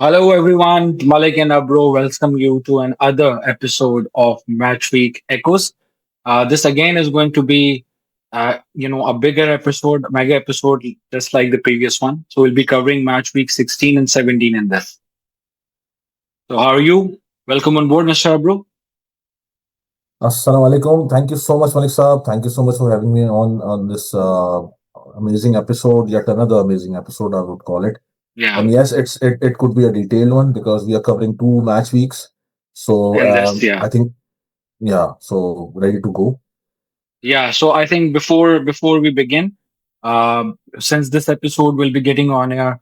Hello, everyone. Malik and Abro welcome you to another episode of Matchweek Echoes. This again is going to be, a bigger episode, mega episode, just like the previous one. So we'll be covering Matchweek 16 and 17 in this. So how are you? Welcome on board, Mr. Abro. Assalamu alaikum. Thank you so much, Malik Saab. Thank you so much for having me on this amazing episode. Yet another amazing episode, I would call it. Yeah, And yes, it could be a detailed one because we are covering two match weeks. So in this, yeah, I think so ready to go. yeah. So I think before we begin, since this episode will be getting on air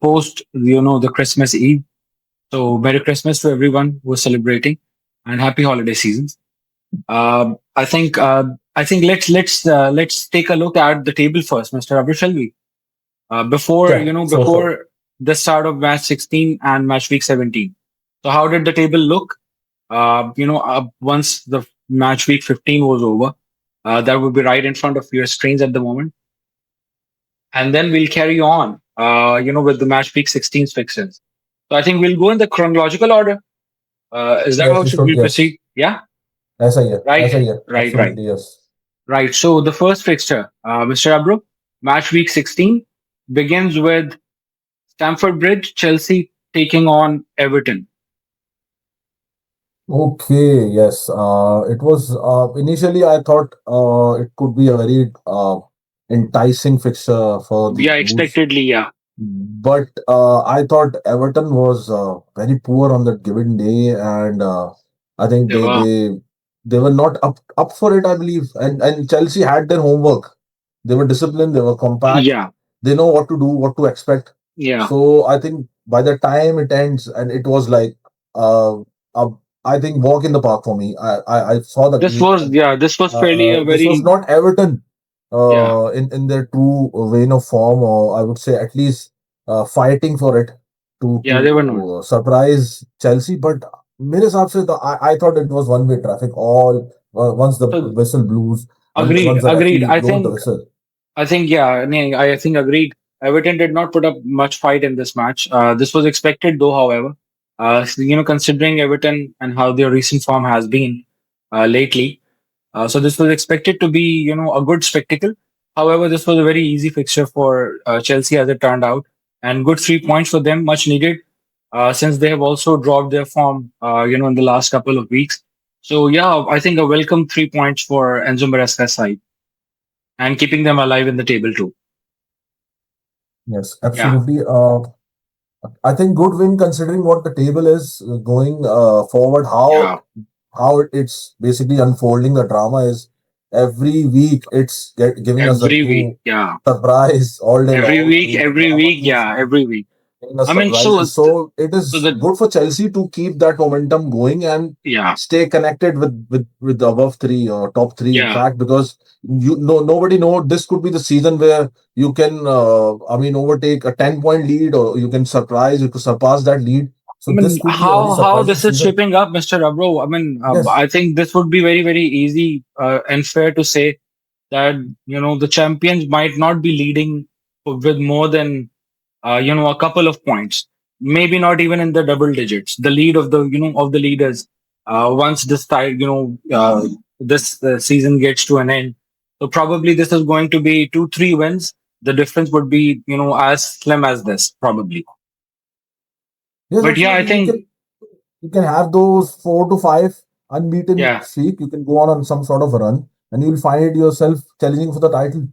post, the Christmas Eve. So Merry Christmas to everyone who is celebrating, and Happy Holiday seasons. I think let's take a look at the table first, Mr. Abhi, shall we? Before Yeah. So before the start of match 16 and match week 17. So how did the table look? Once the match week 15 was over, that would be right in front of your screens at the moment, and then we'll carry on. With the match week 16's fixtures. So I think we'll go in the chronological order. Is that yes, how we should should. we Yes, proceed? Yeah. as a year, Right. Right. Right. absolutely yes. Right. So the first fixture, Mr. Abro, match week 16 begins with Stamford Bridge, Chelsea taking on Everton. Okay, yes. It was initially I thought it could be a very enticing fixture for the Yeah, Blues. expectedly, yeah. But I thought Everton was very poor on that given day, and I think They were. they were not up for it. I believe, and Chelsea had their homework. They were disciplined. They were compact. Yeah. They know what to do, what to expect. Yeah. So I think by the time it ends, and it was like a I think walk in the park for me. I saw the This team. was, yeah, this was fairly a This was very, not Everton yeah. in their true vein of form, or I would say at least fighting for it Yeah, they were not. to surprise Chelsea. But मेरे हिसाब से I thought it was one way traffic all once the So whistle blows and agreed, once the agreed. referee blows the whistle. Yeah, nee, I think agreed. Everton did not put up much fight in this match. This was expected though, however. Considering Everton and how their recent form has been lately, so this was expected to be, a good spectacle. However, this was a very easy fixture for Chelsea as it turned out, and good 3 points for them, much needed, since they have also dropped their form, in the last couple of weeks. So yeah, I think a welcome 3 points for Enzo Maresca's side and keeping them alive in the table too. Yes, Yeah, absolutely. I think good win considering what the table is going forward. yeah, How it's basically unfolding. The drama is every week it's giving us a every week, new yeah, surprise all day long. The every drama week, keeps yeah, every week. giving us I mean, so surprises. So it so is the good for Chelsea to keep that momentum going and yeah, stay connected with the above three or top three. In yeah. fact, because nobody know this could be the season where you can overtake a 10 point lead, or you can surpass that lead. I So this mean, could be a very how surprising this is season. shaping up, Mr. Abro. I mean, Yes. I think this would be very, very easy and fair to say that the champions might not be leading with more than a couple of points, maybe not even in the double digits. The lead of the leaders once this season gets to an end. So probably this is going to be 2-3 wins. The difference would be as slim as this probably. Yes, But yeah, I absolutely. think You can have those 4 to 5 unbeaten yeah, streak. You can go on some sort of a run, and you'll find yourself challenging for the title.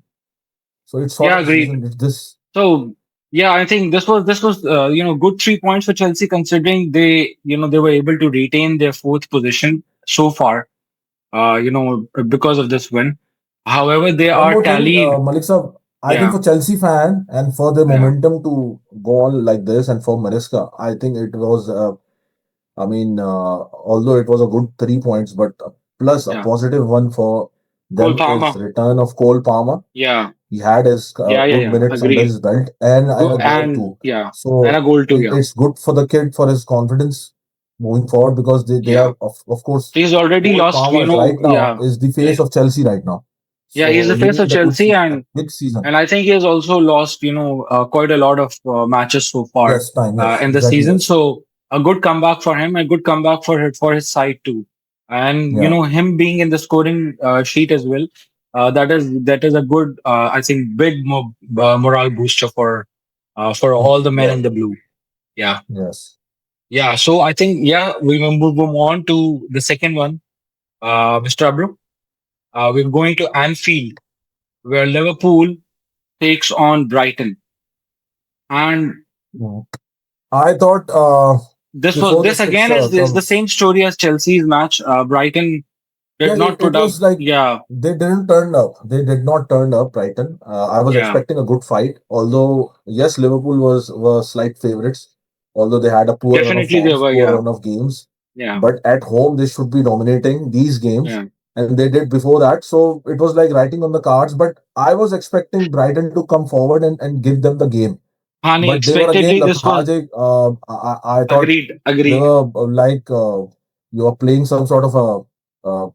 So it's sort yeah, of a agreed. season. It's this. So yeah, I think this was good 3 points for Chelsea considering they were able to retain their fourth position so far. Because of this win. However, they One are more thing, tallied. Malik sir, I think Yeah, for Chelsea fan and for the yeah, momentum to go on like this, and for Mariska, I think it was. Although it was a good 3 points, but plus a yeah. positive one for Cole them is Palmer. return of Cole Palmer. Yeah, He had his good yeah. minutes under Agreed. his belt and Go a goal and too. yeah, and So a goal too. Yeah, it's good for the kid for his confidence moving forward because they yeah. are of course He's already Cole lost. Palmer right now Yeah, is the eh, face of Chelsea right now. Yeah, he's the So face he of made a good Chelsea, season, and big season. I think he has also lost, quite a lot of matches so far Yes, time. Yes, in the exactly. season. Yes. So a good comeback for him, a good comeback for his side too, and Yeah. him being in the scoring sheet as well. That is a good, I think, big morale booster for all the men Yes. in the blue. Yeah, Yes. yeah. So I think we will move on to the second one, Mr. Abro. We're going to Anfield, where Liverpool takes on Brighton. And Mm. I thought before this this again fixture is the comes. same story as Chelsea's match. Brighton did Yeah, not it put up. was like Yeah, they didn't turn up. They did not turn up, Brighton. I was yeah, expecting a good fight, although yes, Liverpool were slight favorites, although they had a poor run of definitely they forms, were. poor Yeah, run of games. yeah, But at home, they should be dominating these games, yeah. and they did before that. So it was like writing on the cards. But I was expecting Brighton to come forward and give them the game. Hani, But they were again expectedly this was lethargic. I thought agreed, they agreed. were like you are playing some sort of a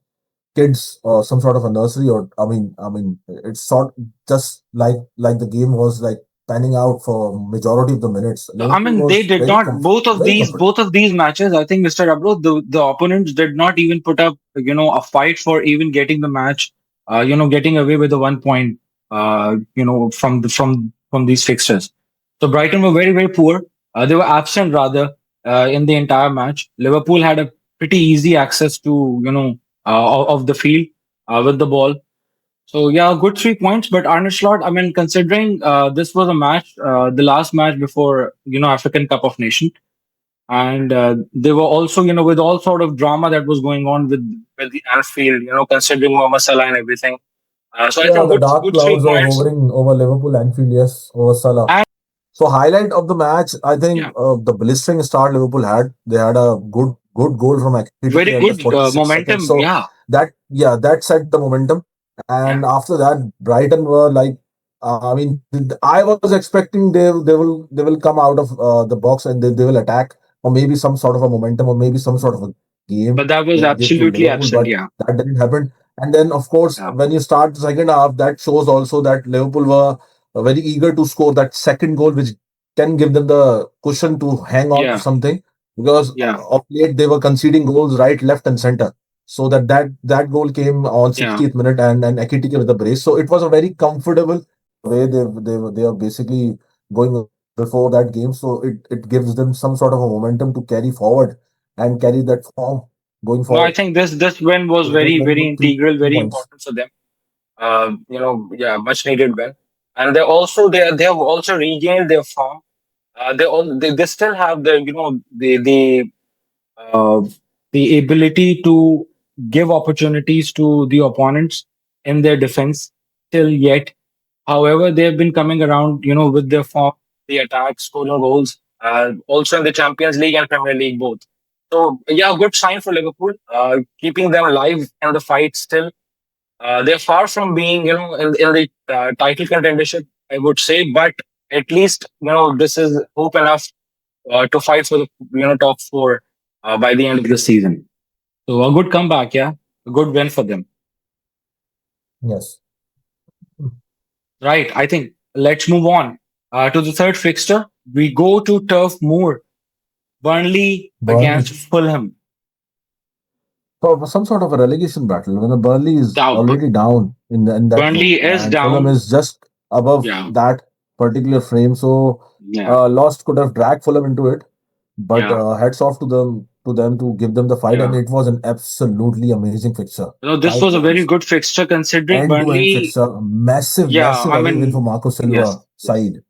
kids or some sort of a nursery, or I mean it's sort just like the game was like panning out for majority of the minutes. I Liverpool mean, they was did very not very comfortable. both of these matches. I think, Mr. Abro, the opponents did not even put up a fight for even getting the match. Getting away with the 1 point. From these fixtures. So Brighton were very very poor. They were absent rather in the entire match. Liverpool had a pretty easy access to of the field with the ball. So yeah, good 3 points. But Arne Slot, I mean, considering this was a match, the last match before African Cup of Nations, and they were also with all sort of drama that was going on with the Anfield, considering Mohamed Salah and everything. So I Yeah, think the good dark good three clouds are points. hovering over Liverpool Anfield, yes, over Salah. And So highlight of the match, I think yeah, the blistering start Liverpool had. They had a good goal from Ekitike very at the good 46th second. momentum. So Yeah, that set the momentum. yeah, And after that, Brighton were like, I was expecting they will come out of the box and they will attack, or maybe some sort of a momentum, or maybe some sort of a game but that they was will give to absolutely Liverpool, absent. but Yeah, that didn't happen. And then, of course, yeah, when you start the second half, that shows also that Liverpool were very eager to score that second goal, which can give them the cushion to hang on to yeah, something, because yeah, of late they were conceding goals right, left, and center. So that goal came on yeah, 60th minute, and Ekitike with the brace. So it was a very comfortable way they are basically going before that game. So it gives them some sort of a momentum to carry forward and carry that form going no, I forward. think this win was So it was very very very good, three integral, very points. important for them. Yeah, much needed win. And they have also regained their form. They still have uh, the ability to give opportunities to the opponents in their defense till yet. However, they have been coming around, with their form, the attack, scoring goals, also in the Champions League and Premier League both. So yeah, good sign for Liverpool, keeping them alive in the fight still. They're far from being, in the title contendership, I would say, but at least, this is hope enough to fight for the, top four by the end of the season. So a good comeback, yeah, a good win for them. Yes. Right. I think let's move on to the third fixture. We go to Turf Moor, Burnley against Burnley. Fulham. So some sort of a relegation battle when the Burnley is Now, already down in that group, Burnley is and Fulham down. is just above Yeah, that particular frame. So yeah, lost could have dragged Fulham into it, but yeah, heads off to them to give them the fight, and yeah. it was an absolutely amazing fixture. This Five was a very points, good fixture considering end-to-end Burnley. fixture, massive, Yeah, massive I away win for mean, Marco yes, Silva yes. side.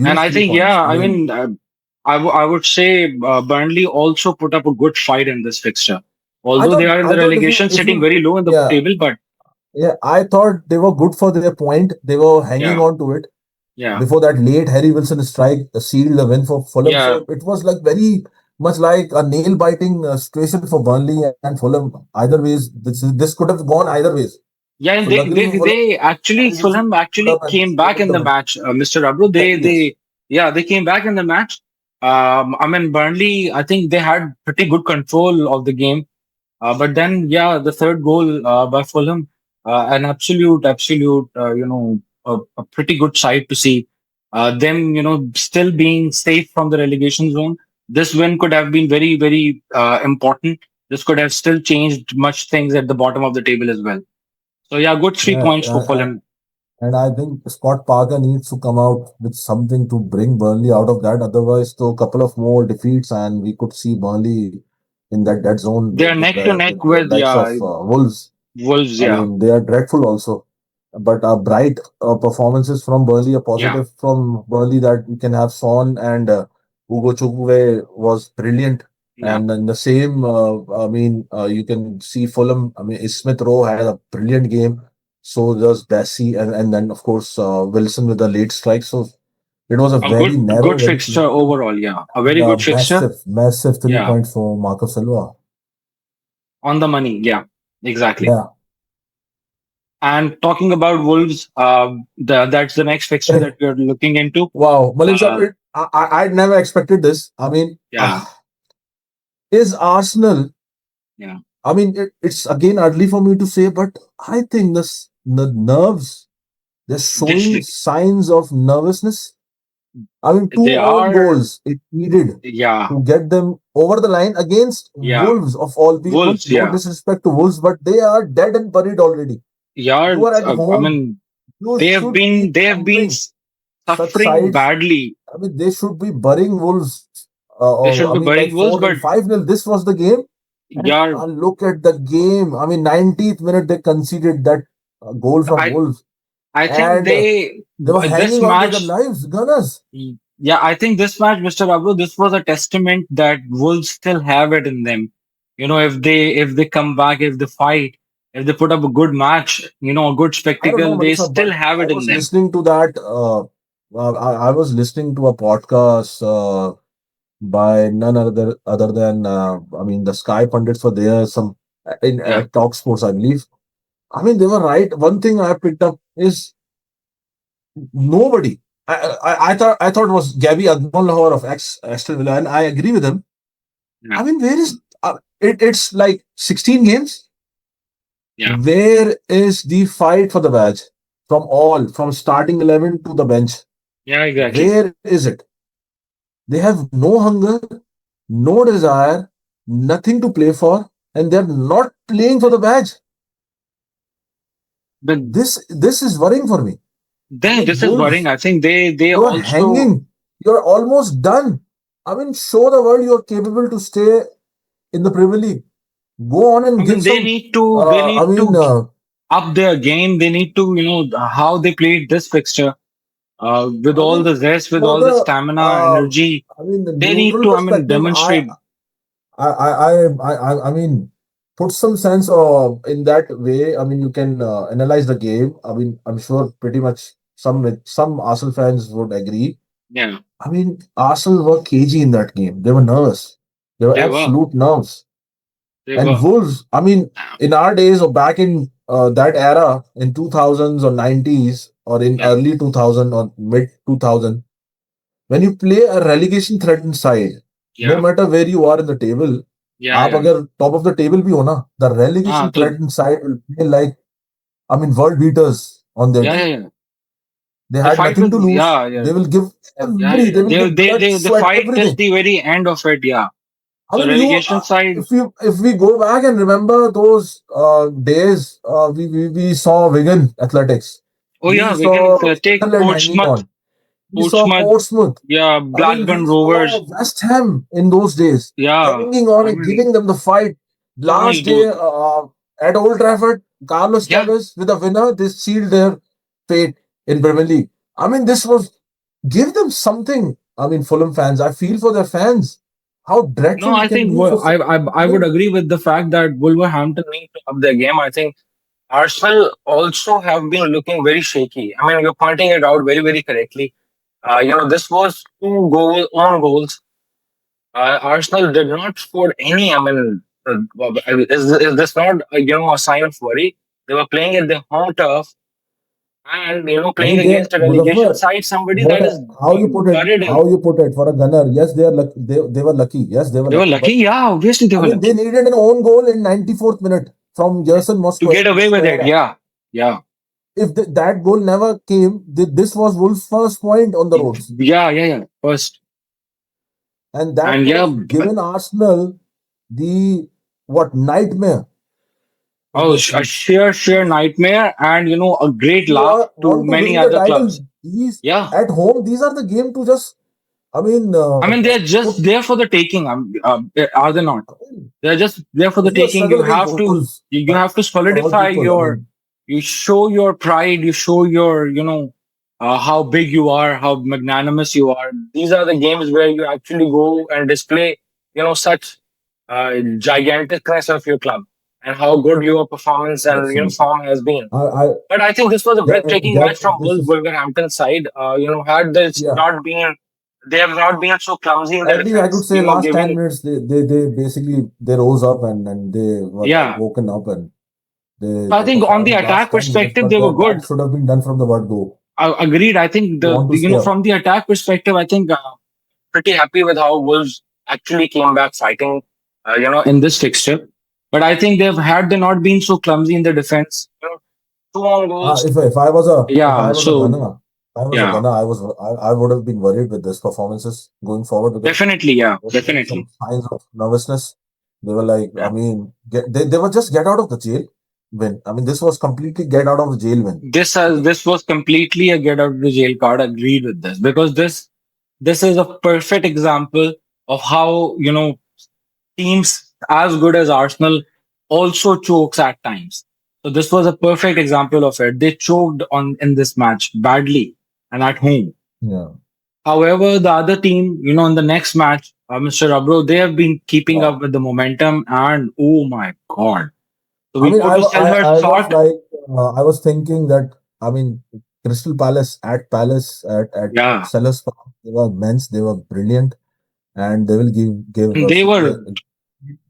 And Huge I three think, points. yeah, I I mean, mean, I would say Burnley also put up a good fight in this fixture. Although they are in I the thought if relegation, you sitting very low in the yeah, table, but yeah, I thought they were good for their point. They were hanging yeah, on to it yeah, before that late Harry Wilson strike sealed the win for Fulham. yeah, So it was like very much like a nail biting situation for Burnley and Fulham. Either ways, this could have gone either ways. yeah. So And they, luckily for they, Fulham, they actually, Harry Wilson Fulham stood actually up and came back sealed in the the win. match, Mr. Rabru. Exactly, yes. They came back in the match. I mean, Burnley, I think they had pretty good control of the game. But then, yeah, the third goal by Fulham. An absolute, a pretty good sight to see. Them, still being safe from the relegation zone. This win could have been very, very important. This could have still changed much things at the bottom of the table as well. So yeah, good three Yeah, points for Fulham. and I think Scott Parker needs to come out with something to bring Burnley out of that. Otherwise, though, a couple of more defeats, and we could see Burnley in that dead zone They are neck to with neck the with, likes of yeah, Wolves. Wolves. I Yeah, mean, they are dreadful also. But bright performances from Burnley, a yeah, positive from Burnley that you can have Son and Ugo Chukwe was brilliant. yeah. And in the same, you can see Fulham. I mean, Smith Rowe had a brilliant game. So does Bessie, and then of course Wilson with the late strike. So it was a A very narrow, good very fixture close game, overall. Yeah, a and very a good fixture. massive three Yeah, points for Marco Silva. on the money. Yeah, exactly. Yeah. And talking about Wolves, that's the next fixture that we're looking into. Wow, Malik, Uh, I'd never expected this. I mean, yeah, is Arsenal? yeah, I mean, it's again early for me to say, but I think the nerves, they're this, showing signs of nervousness. I mean, two they own are. goals it needed Yeah, to get them over the line against yeah, Wolves of all people. Wolves. No Yeah, disrespect to Wolves, but they are dead and buried already. yeah. You are at I home. mean, You should be they have been thumping such suffering sides. badly. I mean, they should be burying Wolves. They should be Like burying Wolves, 4-0, but 5-0. This was the game. And yeah, look at the game. I mean, 90th minute, they conceded that goal from I Wolves. I think And they were this hanging on to their match. lives, Gunners. Yeah, I think this match, Mr. Abru, this was a testament that Wolves still have it in them. If they come back, if they fight, if they put up a good match, a good I don't know, spectacle, they Melissa, still but have I it in was them. listening to that. I was listening to a podcast by none other than, the Sky Pundits were there, some in Yeah, Talk Sports, I believe. I mean, they were right. One thing I picked up is nobody. I thought it was Gabby Agbonlahor of ex Aston Villa, and I agree with him. yeah, I mean, where is it's like 16 games. yeah. Where is the fight for the badge from starting 11 to the bench? Yeah, exactly. Where is it? They have no hunger, no desire, nothing to play for, and they're not playing for the badge. But This is worrying for me. I then mean, this is worrying. Wolves, I think they you're also. hanging. You're almost done. I mean, show the world you're capable to stay in the Premier League. Go on I and mean, give some. they I need mean, to up their game. They need to, how they played this fixture. With I all mean, the zest, with for all the the. stamina, energy, The they need neutral to, I mean, perspective, demonstrate. I mean, put some sense in that way. I mean, you can analyze the game. I mean, I'm sure pretty much some Arsenal fans would agree. Yeah, I mean, Arsenal were cagey in that game. They were nervous. They were they were. absolute nerves. They And were. Wolves, I mean, in our days or back in that era, in 2000s or 90s or in Yeah, early 2000 or mid 2000, when you play a relegation threatened side, no yeah, matter where you are in the table, yeah, आप yeah. अगर top of the table भी हो ना, the relegation So threatened side will play like, world beaters on their yeah, day. yeah, yeah. They The had fight nothing was, to lose. yeah, yeah, They will give yeah, yeah. they will They give they blood, they the sweat, fight till everything. the very end of it. Yeah. I So mean, you relegation side. if we go back and remember those days, we saw Wigan Athletics, Oh we yeah, we can saw take Sunderland hanging Portsmouth, on, we saw Portsmouth. Portsmouth. Yeah, I mean, Blackburn we Rovers. saw West Ham in those days, Yeah, hanging on I and mean, giving them the fight. so many Last day dude. at Old Trafford, Carlos Yeah. Tevez with a winner, they sealed their fate in Premier League. I mean, this was give them something. I mean, Fulham fans, I feel for their fans. How No, dreadful it I can think be for. I I would mean, agree with the fact that Wolverhampton need to up their game. I think Arsenal also have been looking very shaky. I mean, you're pointing it out very, very correctly. This was own goals. Arsenal did not score any. I mean, is this not a sign of worry? They were playing at their home turf and I playing mean, they against a relegation Muzaffar, side, somebody what that is how you put it? gutted How him. you put it for a gunner? Yes, they are lucky. They were lucky. Yes, they were They were lucky. lucky, But yeah. Obviously, they I were mean, they lucky needed an own goal in 94th minute from Gerson to get away with it. Mosquera. Yeah, Yeah. If that goal never came, this was Wolves' first point on the roads, Yeah, yeah, yeah. First. and that And yeah, was given Arsenal the what nightmare. oh, a If sheer nightmare, and a great you laugh to want to many win the other clubs. title, these Yeah. at home, these are the game to just. I mean, I mean, they're put. just there for the taking. Are they not? I mean, They're just there for the if you taking. struggle against Wolves, You have to for all solidify people, I your, mean, you show your pride, you show your, how big you are, how magnanimous you are. These are the games where you actually go and display, such giganticness of your club and how good your performance and absolutely. form has been. I But I think this was a breathtaking get match from this is Wolverhampton's side. Had this yeah. not been, they have not been so clumsy in the At least I could defense, say last 10 minutes giving, they basically they rose up and they were like yeah. woken up and So I they think on the performed last attack 10 minutes, perspective, but they were that good. should have been done from the word go. I agreed. I think You want to stay up. from the attack perspective, I think pretty happy with how Wolves actually came back fighting, in this fixture. But I think had they not been so clumsy in the defense, two on goals. If I Yeah. was a So gunner, I was a yeah, gunner. I would have been worried with this performances going forward because definitely. Yeah, were showing some definitely. signs of nervousness. They were like, I Yeah. mean, they were just get out of the jail win. I mean, this was completely get out of the jail win. This was completely a get out of the jail card. Agreed with this because this is a perfect example of how teams as good as Arsenal also chokes at times. So this was a perfect example of it. They choked on in this match badly and at home. Yeah, However, the other team, in the next match, Mr. Abro, they have been keeping yeah. up with the momentum, and oh my god! So I we mean, go to I Selhurst was thought, like, I was thinking that, I mean, Crystal Palace at yeah, Sellers Park, they were immense, they were brilliant, and they will give and City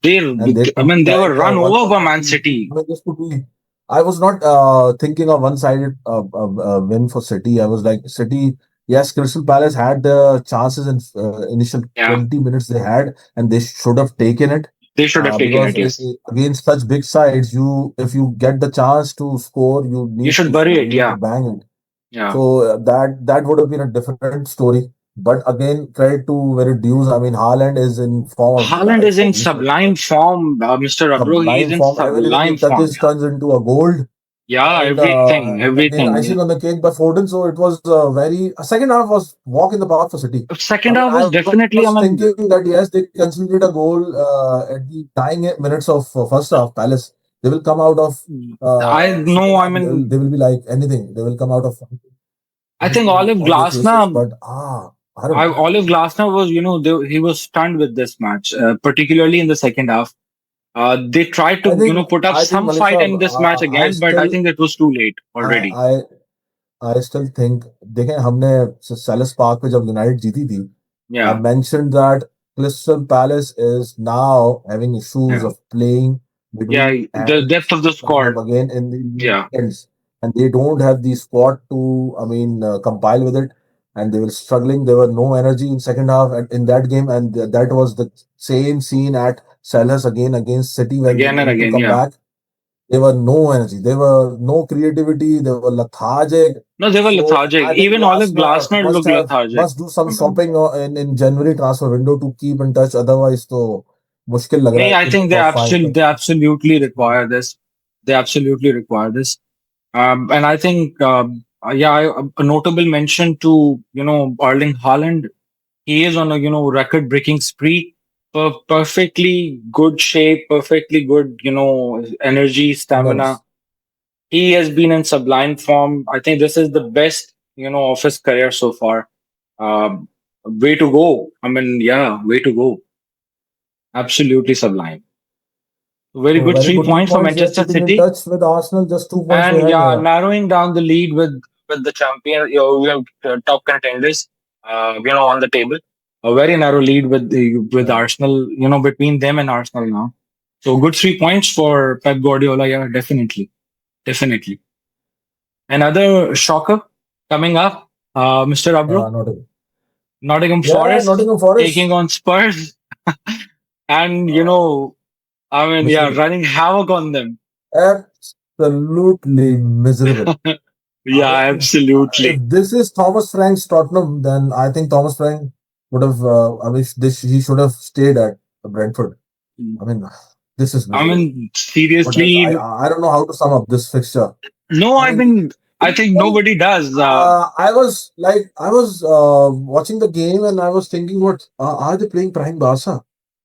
they, and they I could mean, be they like were run over one by of Man the. City. I mean, this could be. I was not thinking of one-sided win for City. I was like City. Yes, Crystal Palace had the chances in initial Yeah, 20 minutes they had, and they should have taken it they should have taken because it. Yes, against such big sides, you if you get the chance to score, you you need should to bury score. it. You need to Yeah, bang it. yeah. So that would have been a different story. But again, credit to where it dues. I mean, Haaland is in form of Haaland is in we should sublime form, Mr. Abro. He is sublime in form. Everything he sublime form. touches Yeah, turns into a gold. yeah. And Everything, again, everything. Yeah. icing on the cake by Foden. So it was a second half was walk in the park for City. I Second mean, half I was was definitely. I thinking mean, that yes, they conceded a goal at the dying minutes of first half. Palace, they will come out of I second know. I half. mean, They will be like anything. They will come out of I think anything Olive on their faces. Glasner. But I don't know. Olive Glasner was, he was stunned with this match, particularly in the second half. They tried to, put up I think some fight Malaysia. in this match again, but I think it was too late I already. I I still think देखें हमने सेलिस park पे जब United जीती थी I Yeah, mentioned that Crystal Palace is now having issues yeah, of playing yeah. midweek The and depth of the coming squad. up again in the Yeah, weekends, and they don't have the squad to, I mean, compile with it, and they were struggling. There were no energy in second half in that game, and that was the same scene at Selhurst again against City when they again and need to again. come Yeah. back. There were no energy. There were no creativity. They were lethargic. No, they were So lethargic. I think Even Olive Glasner Glasner looked lethargic. must do some shopping in January transfer window to keep in touch. Otherwise, तो मुश्किल लग रहा Me, है I कि think top five they absolutely require this. They absolutely require this. And I think, a notable mention to, Erling Haaland. He is on a, record breaking spree. Perfectly good shape, perfectly good, energy, stamina. immense. He has been in sublime form. I think this is the best, of his career so far. Way to go. I mean, yeah, way to go. Absolutely sublime. Very So good very three good 3 points for points. They're Manchester keeping in City. touch with Arsenal, just 2 points And behind. yeah, Yeah. narrowing down the lead with the champion, we have top contenders, on the table. A very narrow lead with Yeah. Arsenal, between them and Arsenal now. So good 3 points for Pep Guardiola. Yeah, definitely, definitely. Another shocker coming up, Mr. Abro, Not Nottingham yeah, Forest Nottingham taking Forest. on Spurs, and Uh, I mean, yeah, Listen, running havoc on them. absolutely miserable. I Yeah, mean, if absolutely. this is Thomas Frank's Tottenham, then I think Thomas Frank would have. I wish this he should have stayed at Brentford. I mean, this is I miserable. mean, What else? seriously, I don't know how to sum up this fixture. no, I mean, I think initially, nobody does. I was watching the game and I was thinking, what are they playing prime Barca?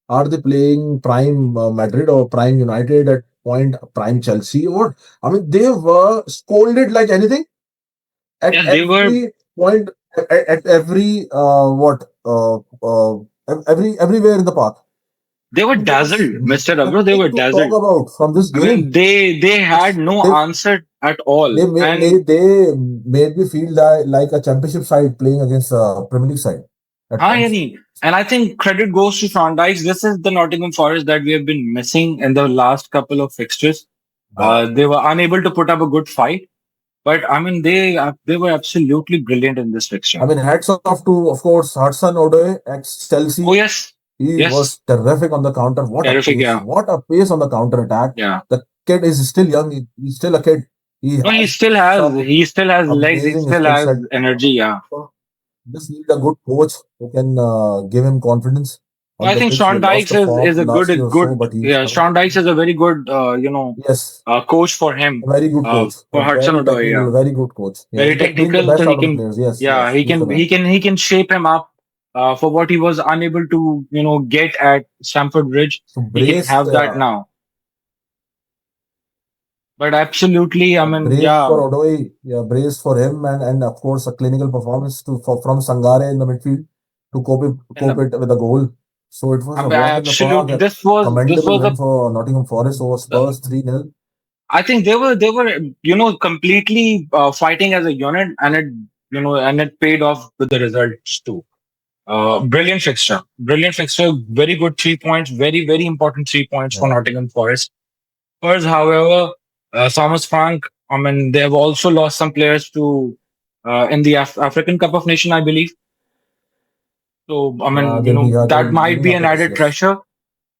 Are they playing prime Madrid or prime United at point prime Chelsea? What I mean, they were scolded like anything at Yeah, they were every point, at every everywhere in the park. I mean, there was dazzled, Mr. Abro. They nothing were to talk dazzled. about from this I mean, game. they had no They answer at all. And they made me feel like a championship side playing against a Premier League side at hi, points. Annie. And I think credit goes to Sean Dykes. This is the Nottingham Forest that we have been missing in the last couple of fixtures. Wow. They were unable to put up a good fight, but I mean, they were absolutely brilliant in this I fixture. mean, hats off to, of course, Hudson Odoi, ex Oh Chelsea. yes, He yes, was terrific on the counter. What a terrific. pace! Yeah, What a pace on the counter attack. yeah. The kid is still young. He's still a kid. He No, has some he still has legs. He amazing still skill has set. energy. Yeah. Just need a good coach who can give him confidence I on the think pitch. They Sean lost Dykes the form is a last year or so, good but he's yeah. coming. Sean Dykes is a very good Yes, coach for a him very good coach, a for Hudson very Odoi. Yeah, technical, very good coach. Yeah, very he can bring the technical. So best he out of the can players. Yes, yeah yes, he's the man. he can shape him up for what he was unable to get at Stamford Bridge. So He can braced, have that now. But absolutely, I mean, braced yeah, for Odoi, yeah, braced for him, and of course a clinical performance from Sangare in the midfield to and cope it with a goal. So it was I a mean, walk in the park. absolutely, A this commendable was win for Nottingham Forest over a Spurs 3-0. I think they were completely fighting as a unit, and it paid off with the results too. Brilliant fixture, very good 3 points, very important 3 points for Yeah. Nottingham Forest. Spurs, however, Thomas Frank, I mean, they have also lost some players to in the African Cup of Nation, I believe. So I mean, that They'll be might leaving be an after this. added Yes. pressure.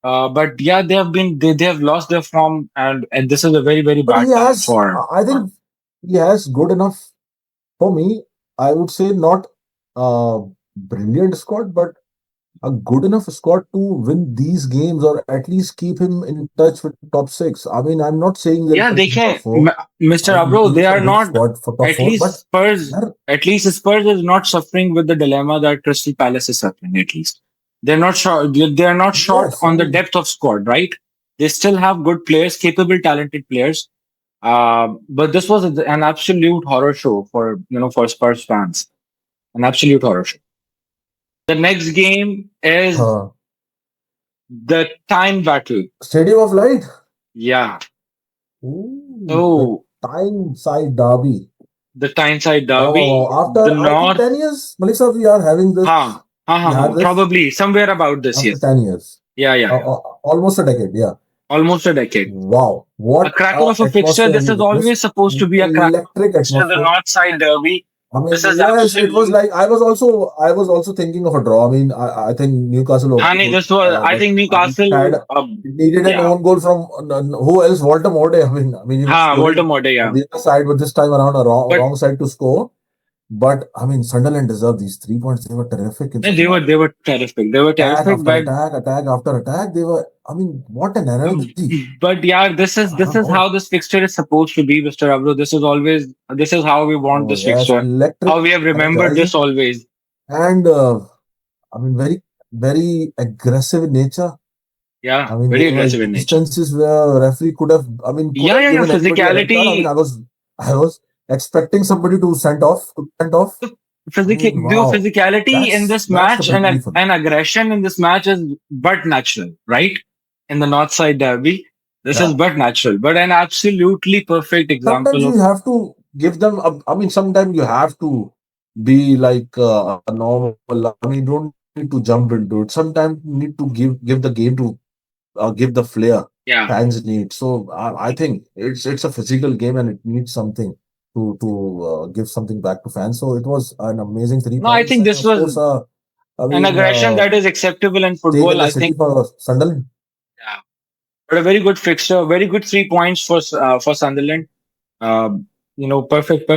But yeah, they have lost their form, and this is a very But bad time for. I think he has good enough for me. I would say not a brilliant squad, but a good enough squad to win these games or at least keep him in touch with top six. I mean, I'm not saying they'll Yeah, they finish in top can, four. Mr. I mean, Abro. he They is a are good not squad for top at four, least but Spurs. they're At least Spurs is not suffering with the dilemma that Crystal Palace is suffering. At least they're not short. They're not short yes. I on the mean, depth of squad, right? They still have good players, capable, talented players. But this was an absolute horror show for for Spurs fans. An absolute horror show. The next game is uh, the time battle. Stadium of Light. Yeah. Ooh, the So Tyneside derby. the Tyneside Wow, wow, derby, wow. the After I think North. 10 years, Melissa, we are having this. We had this Probably somewhere about this. after Yes. 10 years. Yeah. Almost a decade. Yeah. Almost a decade. Wow, A what cracker of a fixture. atmosphere This we is witnessed! always supposed to be a cracker Electric fixture. The atmosphere. North Side derby. I mean, This is yes, it was absolute. like I was also thinking of a draw. I mean, I think Newcastle was Honey, good, this was. I but think I mean, Newcastle. it needed an Yeah. own goal from who else? Walter Morde. I mean, he was scoring Voldemort. on Yeah. the other side, but this time around a But wrong side to score. But I mean, Sunderland deserved these 3 points. They were terrific in second half. they were terrific. They were Attack terrific. after But attack, attack after attack. They were. I mean, what an energy! but yeah, this is Oh, how this fixture is supposed to be, Mr. Abro. This is how we want oh this yes, fixture. electric, How we have remembered this energizing, always. and I mean, very aggressive in nature. Yeah, I mean, very there were aggressive in nature. instances where referee could have Yeah. given anybody a red card. I mean, Physicality, I was expecting somebody to send off. I mean, wow, physicality in this that's the match belief for me. and aggression in this match is but natural, right? In the North Side derby, this is Yeah. but natural, but an absolutely perfect example Sometimes of you have to give them. I mean, sometimes you have to be like a normal. I mean, you don't need to jump into it. Sometimes you need to give the game to give the flair yeah. fans need. So I think it's a physical game and it needs something to give something back to fans. So it was an amazing three No, I points, think and this of course, was I an mean, aggression that is acceptable in stake in football. the I city think. for Sunderland. Yeah. But a very good fixture, very good 3 points for Sunderland. Uh, perfect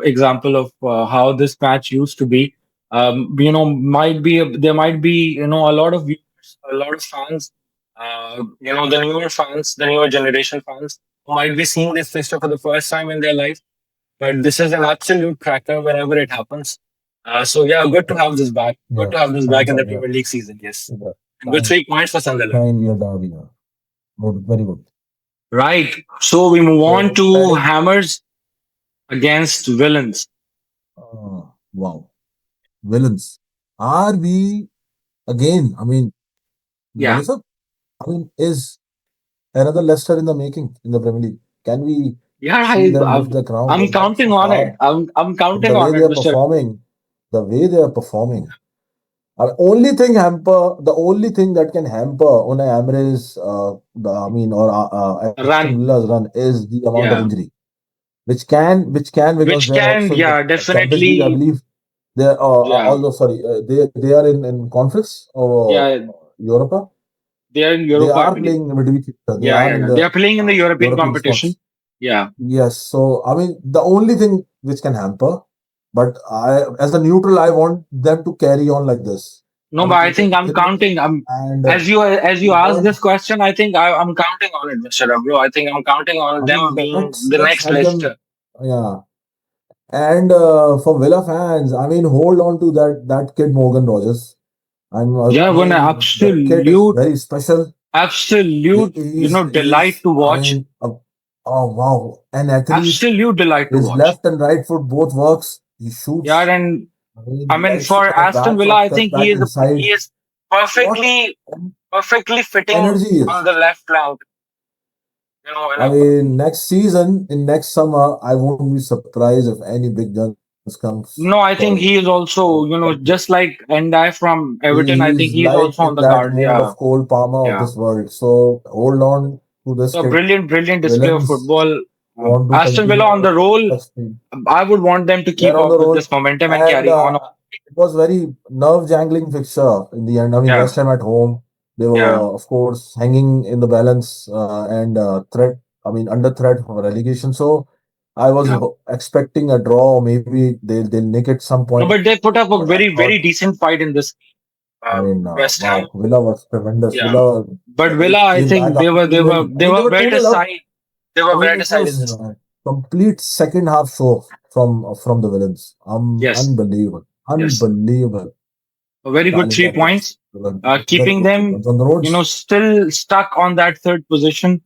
example of how this match used to be. There might be a lot of viewers, a lot of fans. The newer fans, the newer generation fans who might be seeing this fixture for the first time in their life. But this is an absolute cracker whenever it happens. So yeah, good to have this back. Good Yeah, to have this back thanks, in the yeah, Premier League season. Yes, yeah, and good 3 points for Sunderland. fine, yeah, Derby, yeah. Good, very good. Right. So we move on So to heading, Hammers against Villains. wow, villains. Are we again? I mean, Yeah. Melissa. I mean, is another Leicester in the making in the Premier League? Can we Yeah, see them lift the crown? I'm They've worked so counting on it. hard, I'm but counting the way on they it, are Mister. performing, the way they are performing. The only thing that can hamper Unai Emery's, Aston Run. Villa's run is the amount of Yeah. injury, which can because Which they're can, also in the yeah, Champions League, I definitely. believe. They're Yeah. although sorry, they are in conference or Yeah. Europa. They are in They Europa, I are believe. playing midweek. They Yeah, are yeah, in yeah. They the are playing in the European European competition. spots. Yeah. Yes, so I mean the only thing which can hamper, but I as a neutral, I want them to carry on like this. No, I but I mean, think I'm counting. and As you ask one, this question, I think I'm counting on it, Mister Bro. I think I'm counting on I them mean, being the let's next help Leicester. them. Yeah, and for Villa fans, I mean, hold on to that kid Morgan Rogers. Yeah, I one mean, the kid is absolute, very special. absolute, delight He's to I watch. mean, oh wow, an athlete. Absolute delight to His watch. left and right foot both works. He Yeah, shoots. and I mean, I he mean, likes to for cut Aston back Villa, from I cut think back he inside. is What perfectly an perfectly fitting energy on is. the left flank. I mean, next season, in next summer, I won't be surprised if any big guns comes No, I think he is also, from just like Endai from Everton. I think he's he's like also on in the that card. mode Yeah, of Cole Palmer of yeah. this world. So hold on to this So kid. brilliant display of Villains football. want to Aston Villa on continue the roll. such speed. I would want them to They're keep on up the with roll, this momentum and and carry on. it was very nerve jangling fixture in the end. I mean, Yeah, West Ham at home, they yeah, were of course hanging in the balance and threat. I mean, under threat for relegation. So I was yeah. expecting a draw. Maybe they'll nick it some No, point. but they put up a But I thought, very decent fight in this I mean, West Ham. wow, Villa was tremendous. Yeah, Villa but Villa, I came back think after 2-0. I they mean, they were were better 2-0 up. side. They I were mean, better it side in was this. complete second half show from the villains. Yes, Unbelievable, yes. unbelievable A very good talent three that was points, very keeping good them, performance on the roads. still stuck on that third position,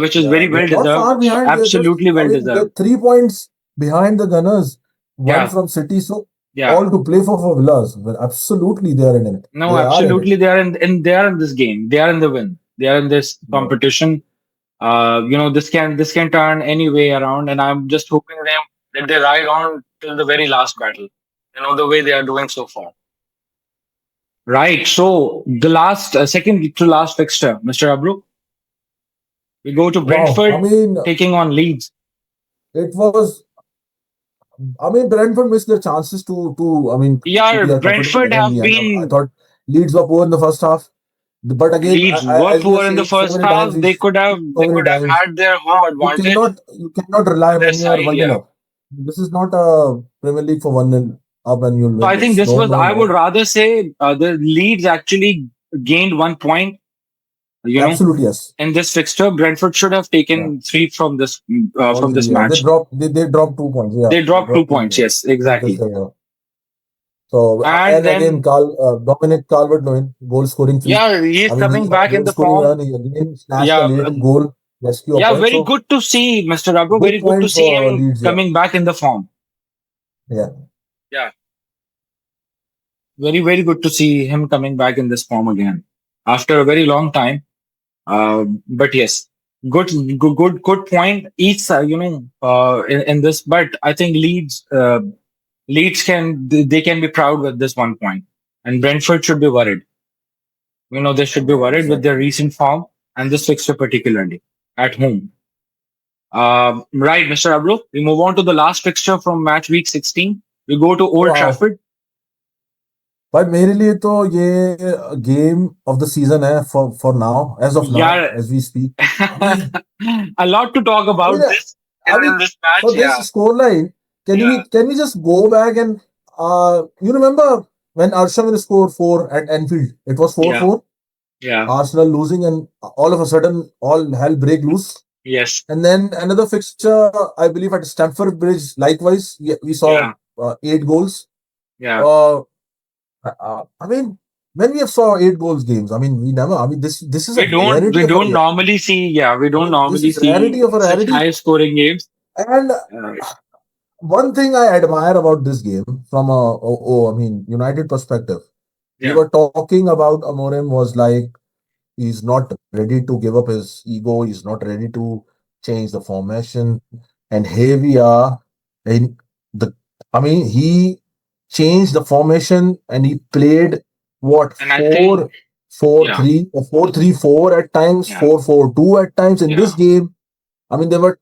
which is Yeah, very well they're not deserved. far behind. They're just, Absolutely I well mean, they're deserved. 3 points behind the Gunners, one Yeah, from City. So yeah. all to play for Villas. Well, absolutely, they are in it. No, They are in it. absolutely. They are in this game. They are in the win. They are in this Yeah. competition. This can turn any way around, and I'm just hoping them that they ride on till the very last battle. The way they are doing so far. Right. So the last, second to last fixture, Mr. Abru, we go to Wow. I Brentford mean, taking on Leeds. it was. I mean, Brentford missed their chances to Yeah, be a competitive Brentford winner in have the end. I been thought Leeds were poor in the first half. But again, Leeds were as we have poor in the said so first many half. times, so They many could have times, had their home advantage you cannot rely on their when you are side. 1-0 Yeah. up. This is not a Premier League for 1-0 up and you'll So win I think this. this No, was. no, I would no. rather say the Leeds actually gained 1 point. You know, Absolutely, yes. in this fixture, Brentford should have Yeah. taken three All from three, this yeah. match. They dropped 2 points. Yeah. They They dropped two dropped two points. points. Yes, You can exactly. say, yeah. So, And and again, then Dominic Calvert-Lewin, goal scoring three. yeah, he is I mean, coming he had a back in goal the scoring form. run. He again snatched a Yeah, late goal, rescue a yeah, point. very So, good to see Mr. Raghu. good Very good to point see for him Leeds. Yeah. coming back in the form. Yeah. Yeah, very good to see him coming back in this form again after a very long time. But yes, good point. Each in this, but I think Leeds they can be proud with this 1 point, and Brentford should be worried. They should be Yeah, worried with their exactly. recent form and this fixture particularly at home. Right, Mr. Abru. We move on to the last fixture from match week 16. We go to Old Wow. Trafford. But मेरे लिए तो ये game of the season है for now, as of now, Yeah, as we speak. I mean, a lot to talk I mean, about this I in mean, this match. for this Yeah, scoreline, yeah, can we just go back and you remember when Arsenal scored four at Anfield? It was four yeah, four. yeah. Arsenal losing, and all of a sudden, all hell break loose. Yes, And then another fixture, I believe, at Stamford Bridge. Likewise, we saw yeah, 8 goals. yeah. Uh, I mean, when we have saw 8 goals games, I mean, we never. I mean, this is a We rarity of a don't rarity. normally see. Yeah, we I don't mean, this normally is rarity see of a such rarity. high scoring games. And Uh, one thing I admire about this game from I mean, United perspective, we yeah, were talking about Amorim was like he's not ready to give up his ego. He's not ready to change the formation. And here we are in the. I mean, he changed the formation and he played what and I think, four four yeah, three or 4-3-4 at times, yeah, 4-4-2 at times in this yeah, game. I mean, there were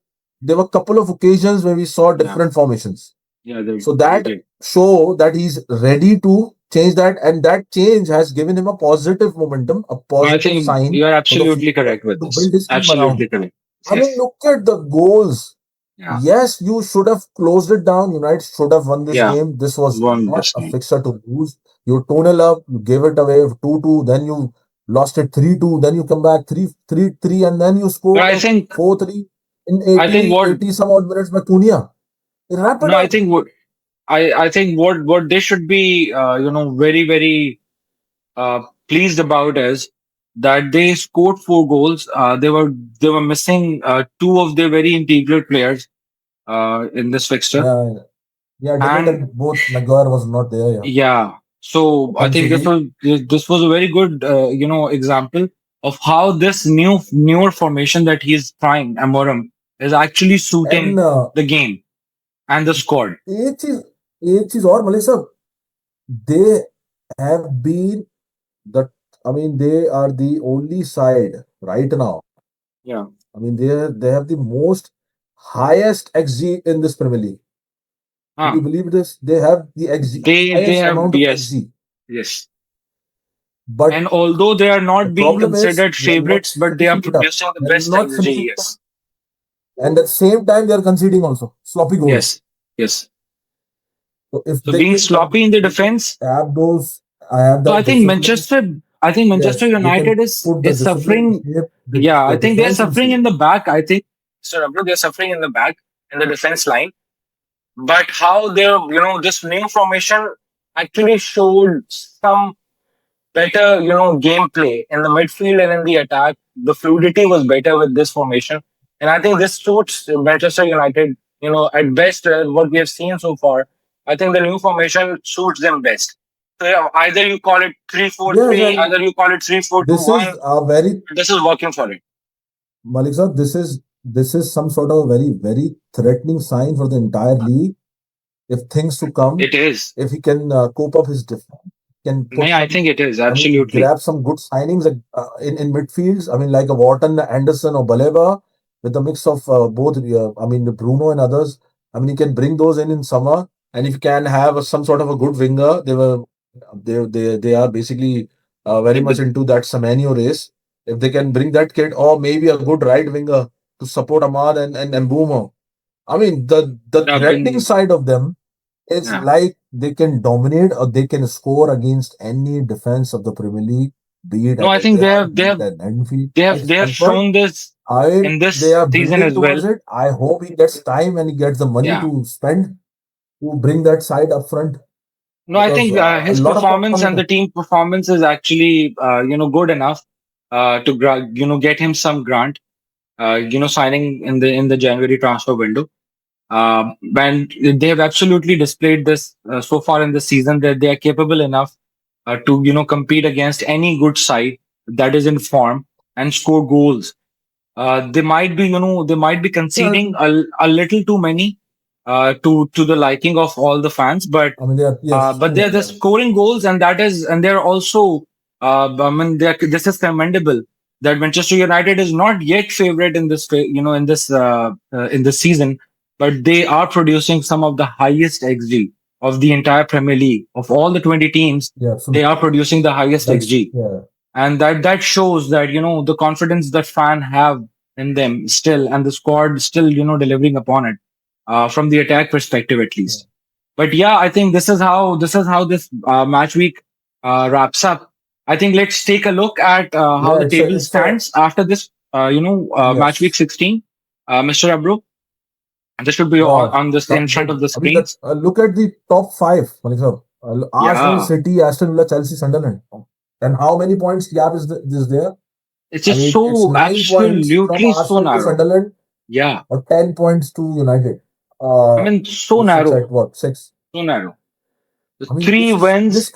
a couple of occasions where we saw yeah, different formations. yeah. So They that did. show that he's ready to change that, and that change has given him a positive momentum, a No, I positive think sign you are for the absolutely future correct with to this. build his team around. Absolutely correct. I mean, look at the goals. Yeah, Yes, you should have closed it down. United should have won this yeah. game. This was Won not this a game. fixture to lose. You tonal up, you gave it away 2-2, then you lost it 3-2, then you come back 3-3, and then you But scored a 4-3 in I think 80, what 80 some odd minutes by Cunha. Wrap it no, I up. think what I think what they should be very very pleased about is that they scored 4 goals. They were missing two of their very integral players in this fixture, Yeah, yeah, David and and both Maguire was not there. Yeah, yeah. So I think offensively, this was a very good example of how this newer formation that he's trying, Amorim, is actually and suiting the game and the squad. एक चीज और मलिक साहब, they have been the. I mean, they are the only side right now. Yeah. I mean, they have the most highest XG in this Premier League. Would you Huh. believe this? They have the XG They highest have, amount of yes, XG. yes. But And although they are the not being problem is considered they are not favorites, but they are finishing it up. producing the They are best not finishing XG. it up. Yes, And at the same time, they are conceding also sloppy goals. yes, yes. So if So they being can sloppy in the they can defense. have those, I have So that discipline. I think Manchester Yes, they United can put the is discipline in suffering. shape, Yeah, the I think they're defense in suffering shape. in the back. I think so. They're suffering in the back in the defense line. But how they're this new formation actually showed some better gameplay in the midfield and in the attack. The fluidity was better with this formation, and I think this suits Manchester United. At best, what we have seen so far, I think the new formation suits them best. So yeah, either you call it three four Yes, three, and either you call it three four two this is one. a very This is working for it. Malik sir, this is some sort of very threatening sign for the entire league. If things to come, It is. if he can cope up his defense, can put Yeah, I some. think it is I mean, absolutely. grab some good signings in midfields. I mean, like a Wharton, Anderson, or Baleba, with a mix of both. I mean, Bruno and others. I mean, you can bring those in summer, and if you can have some sort of a good winger, they are basically very Like much into that Semenyo race. If they can bring that kid, or maybe a good right winger to support Ahmad and Mbumo. I mean, the I've threatening been. side of them is Yeah. like they can dominate or they can score against any defense of the Premier League, be it No, at I think Etihad, be it at Anfield, at they have Stamford. shown this I in They this are season building as well. towards it. I hope he gets time and he gets the money Yeah. to spend to bring that side up front No, I because think a his lot of performance and the confidence. team performance is actually good enough to get him some grant. Signing in the January transfer window. And they have absolutely displayed this so far in the season that they are capable enough to compete against any good side that is in form and score goals. They might be Yeah, conceding a little too many to the liking of all the fans, I mean, they are, yes, but they're yes. scoring goals, and they're also. I mean, this is commendable that Manchester United is not yet favorite in in this season, but they are producing some of the highest XG of the entire Premier League. Of all the 20 teams, Yeah, so they are producing the highest that's XG. yeah, And that shows that, the confidence that fan have in them still, and the squad still, delivering upon it, from the attack perspective at yeah, least. But yeah, I think this is how this match week wraps up. I think let's take a look at how yeah. the table It's a stands after this, match week yes. 16. Mr. Abro, this should be on this in front of the I mean that screens. look at the top five, Malik sir. Arsenal, Yeah, City, Aston Villa, Chelsea, Sunderland, and how many points gap is there? it's I just mean, it's so 9 points from absolutely so Arsenal to narrow. Sunderland, Yeah, or 10 points to United. I Uh, mean so it's narrow, at what, six? so narrow. The I mean, three wins, this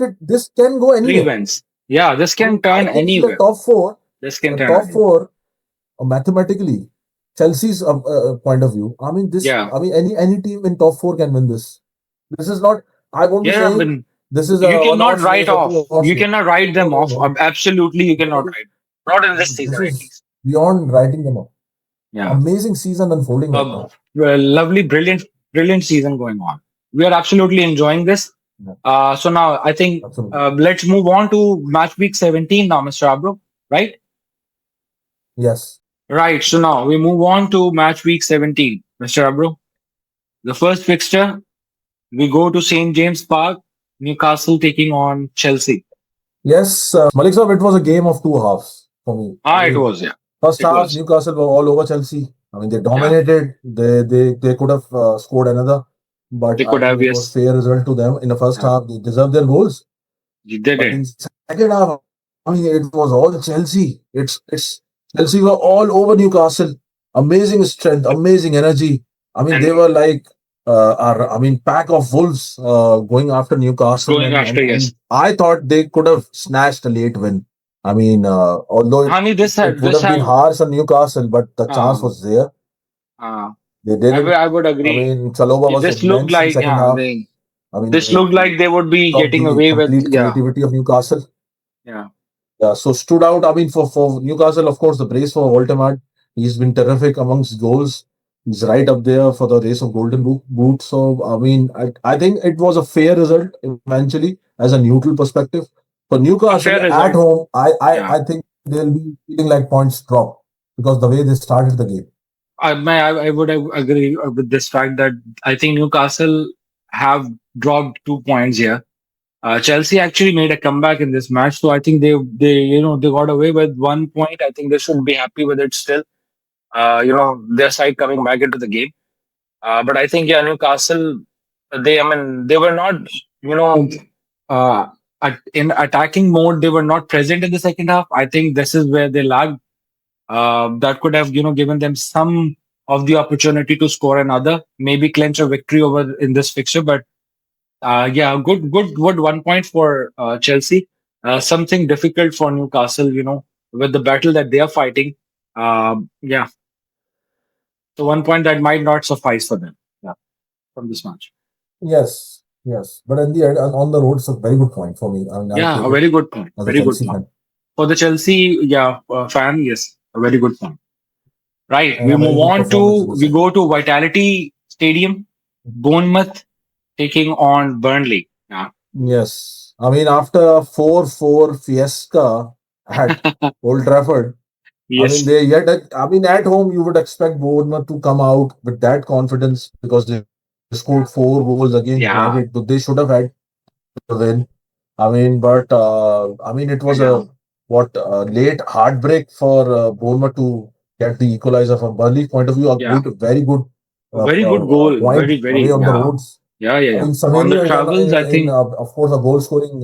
can go three anywhere. wins. Yeah, this I can mean, I turn can see a anywhere. top four, This can a turn top anywhere. four mathematically. Chelsea's point of view. I mean, this. Yeah, I mean, any team in top four can win this. This is not. I won't be yeah. I saying mean, this is you a one cannot horse write race or off. two horse You race. cannot write No, them no, off. no. Absolutely, you This cannot is write. Not in this this season, at is least. beyond writing them off. Yeah. Amazing season unfolding right now. Well, lovely, brilliant season going on. We are absolutely enjoying this. Yeah, So now I think absolutely. let's move on to match week 17 now, Mr. Abro. Right? Yes. Right. So now we move on to match week 17, Mr. Abro. The first fixture, we go to St. James Park, Newcastle taking on Chelsea. Yes, Malik Saab, it was a game of two halves for me. I It mean, was, yeah. first It half, was. Newcastle were all over Chelsea. I mean, they Yeah. dominated. They could have scored another, but They I could think have, it was yes. fair result to them in the first Yeah. half. They deserved their goals. They did But it. in second half, I mean, it was all Chelsea. It's Chelsea were all over Newcastle. Amazing strength, amazing energy. I mean, And they were like I mean, pack of wolves going after Newcastle, going after, and yes. I thought they could have snatched a late win. I mean, although Honey, it would this have been had, harsh on Newcastle, but the chance uh, was there. uh, They didn't. I would I agree. mean, Chaloba It was just looked immense in like, second yeah, half. I mean, this they looked like they would be stopped getting the away with, complete yeah, creativity of Newcastle. yeah. Yeah, so stood out. I mean, for Newcastle, of course, the brace for Voldemort. He's been terrific amongst goals. He's right up there for the race of Golden Boot. So, I mean, I think it was a fair result eventually as a neutral perspective. For A Newcastle fair at result. home, Yeah. I think they'll be feeling like points drop because the way they started the game. I would agree with this fact that I think Newcastle have dropped 2 points here. Chelsea actually made a comeback in this match, so I think they got away with 1 point. I think they should be happy with it still. Their side coming back into the game. But I think, yeah, Newcastle, they were not, you know, uh, in attacking mode. They were not present in the second half. I think this is where they lagged. That could have, given them some of the opportunity to score another, maybe clinch a victory over in this fixture. But yeah, good 1 point for Chelsea. Something difficult for Newcastle, with the battle that they are fighting. Yeah, so 1 point that might not suffice for them. Yeah, from this match. Yes, yes. But in the end, on the road, it's a very good point for me. I mean, I'll Yeah, take a it very good point. as a Very good Chelsea point. fan. For the Chelsea, yeah, fan, yes, a very good point. Right. And a very good performance in the We second. go to Vitality Stadium, Bournemouth taking on Burnley. Yeah. Yes. I mean, after a 4-4 fiesta at Old Trafford, I mean, Yes. they yet, I mean, at home, you would expect Bournemouth to come out with that confidence because they scored 4 goals against United. So Yeah. they should have had the win. I mean, but I mean, it was a Yeah. late heartbreak for Bournemouth to get the equalizer from Burnley's point of view. A Yeah. very good A very good goal. point Very, away very, on the yeah. roads. Yeah, yeah, I yeah. mean, On the Saverio is travels, I in think. of course, a goal scoring,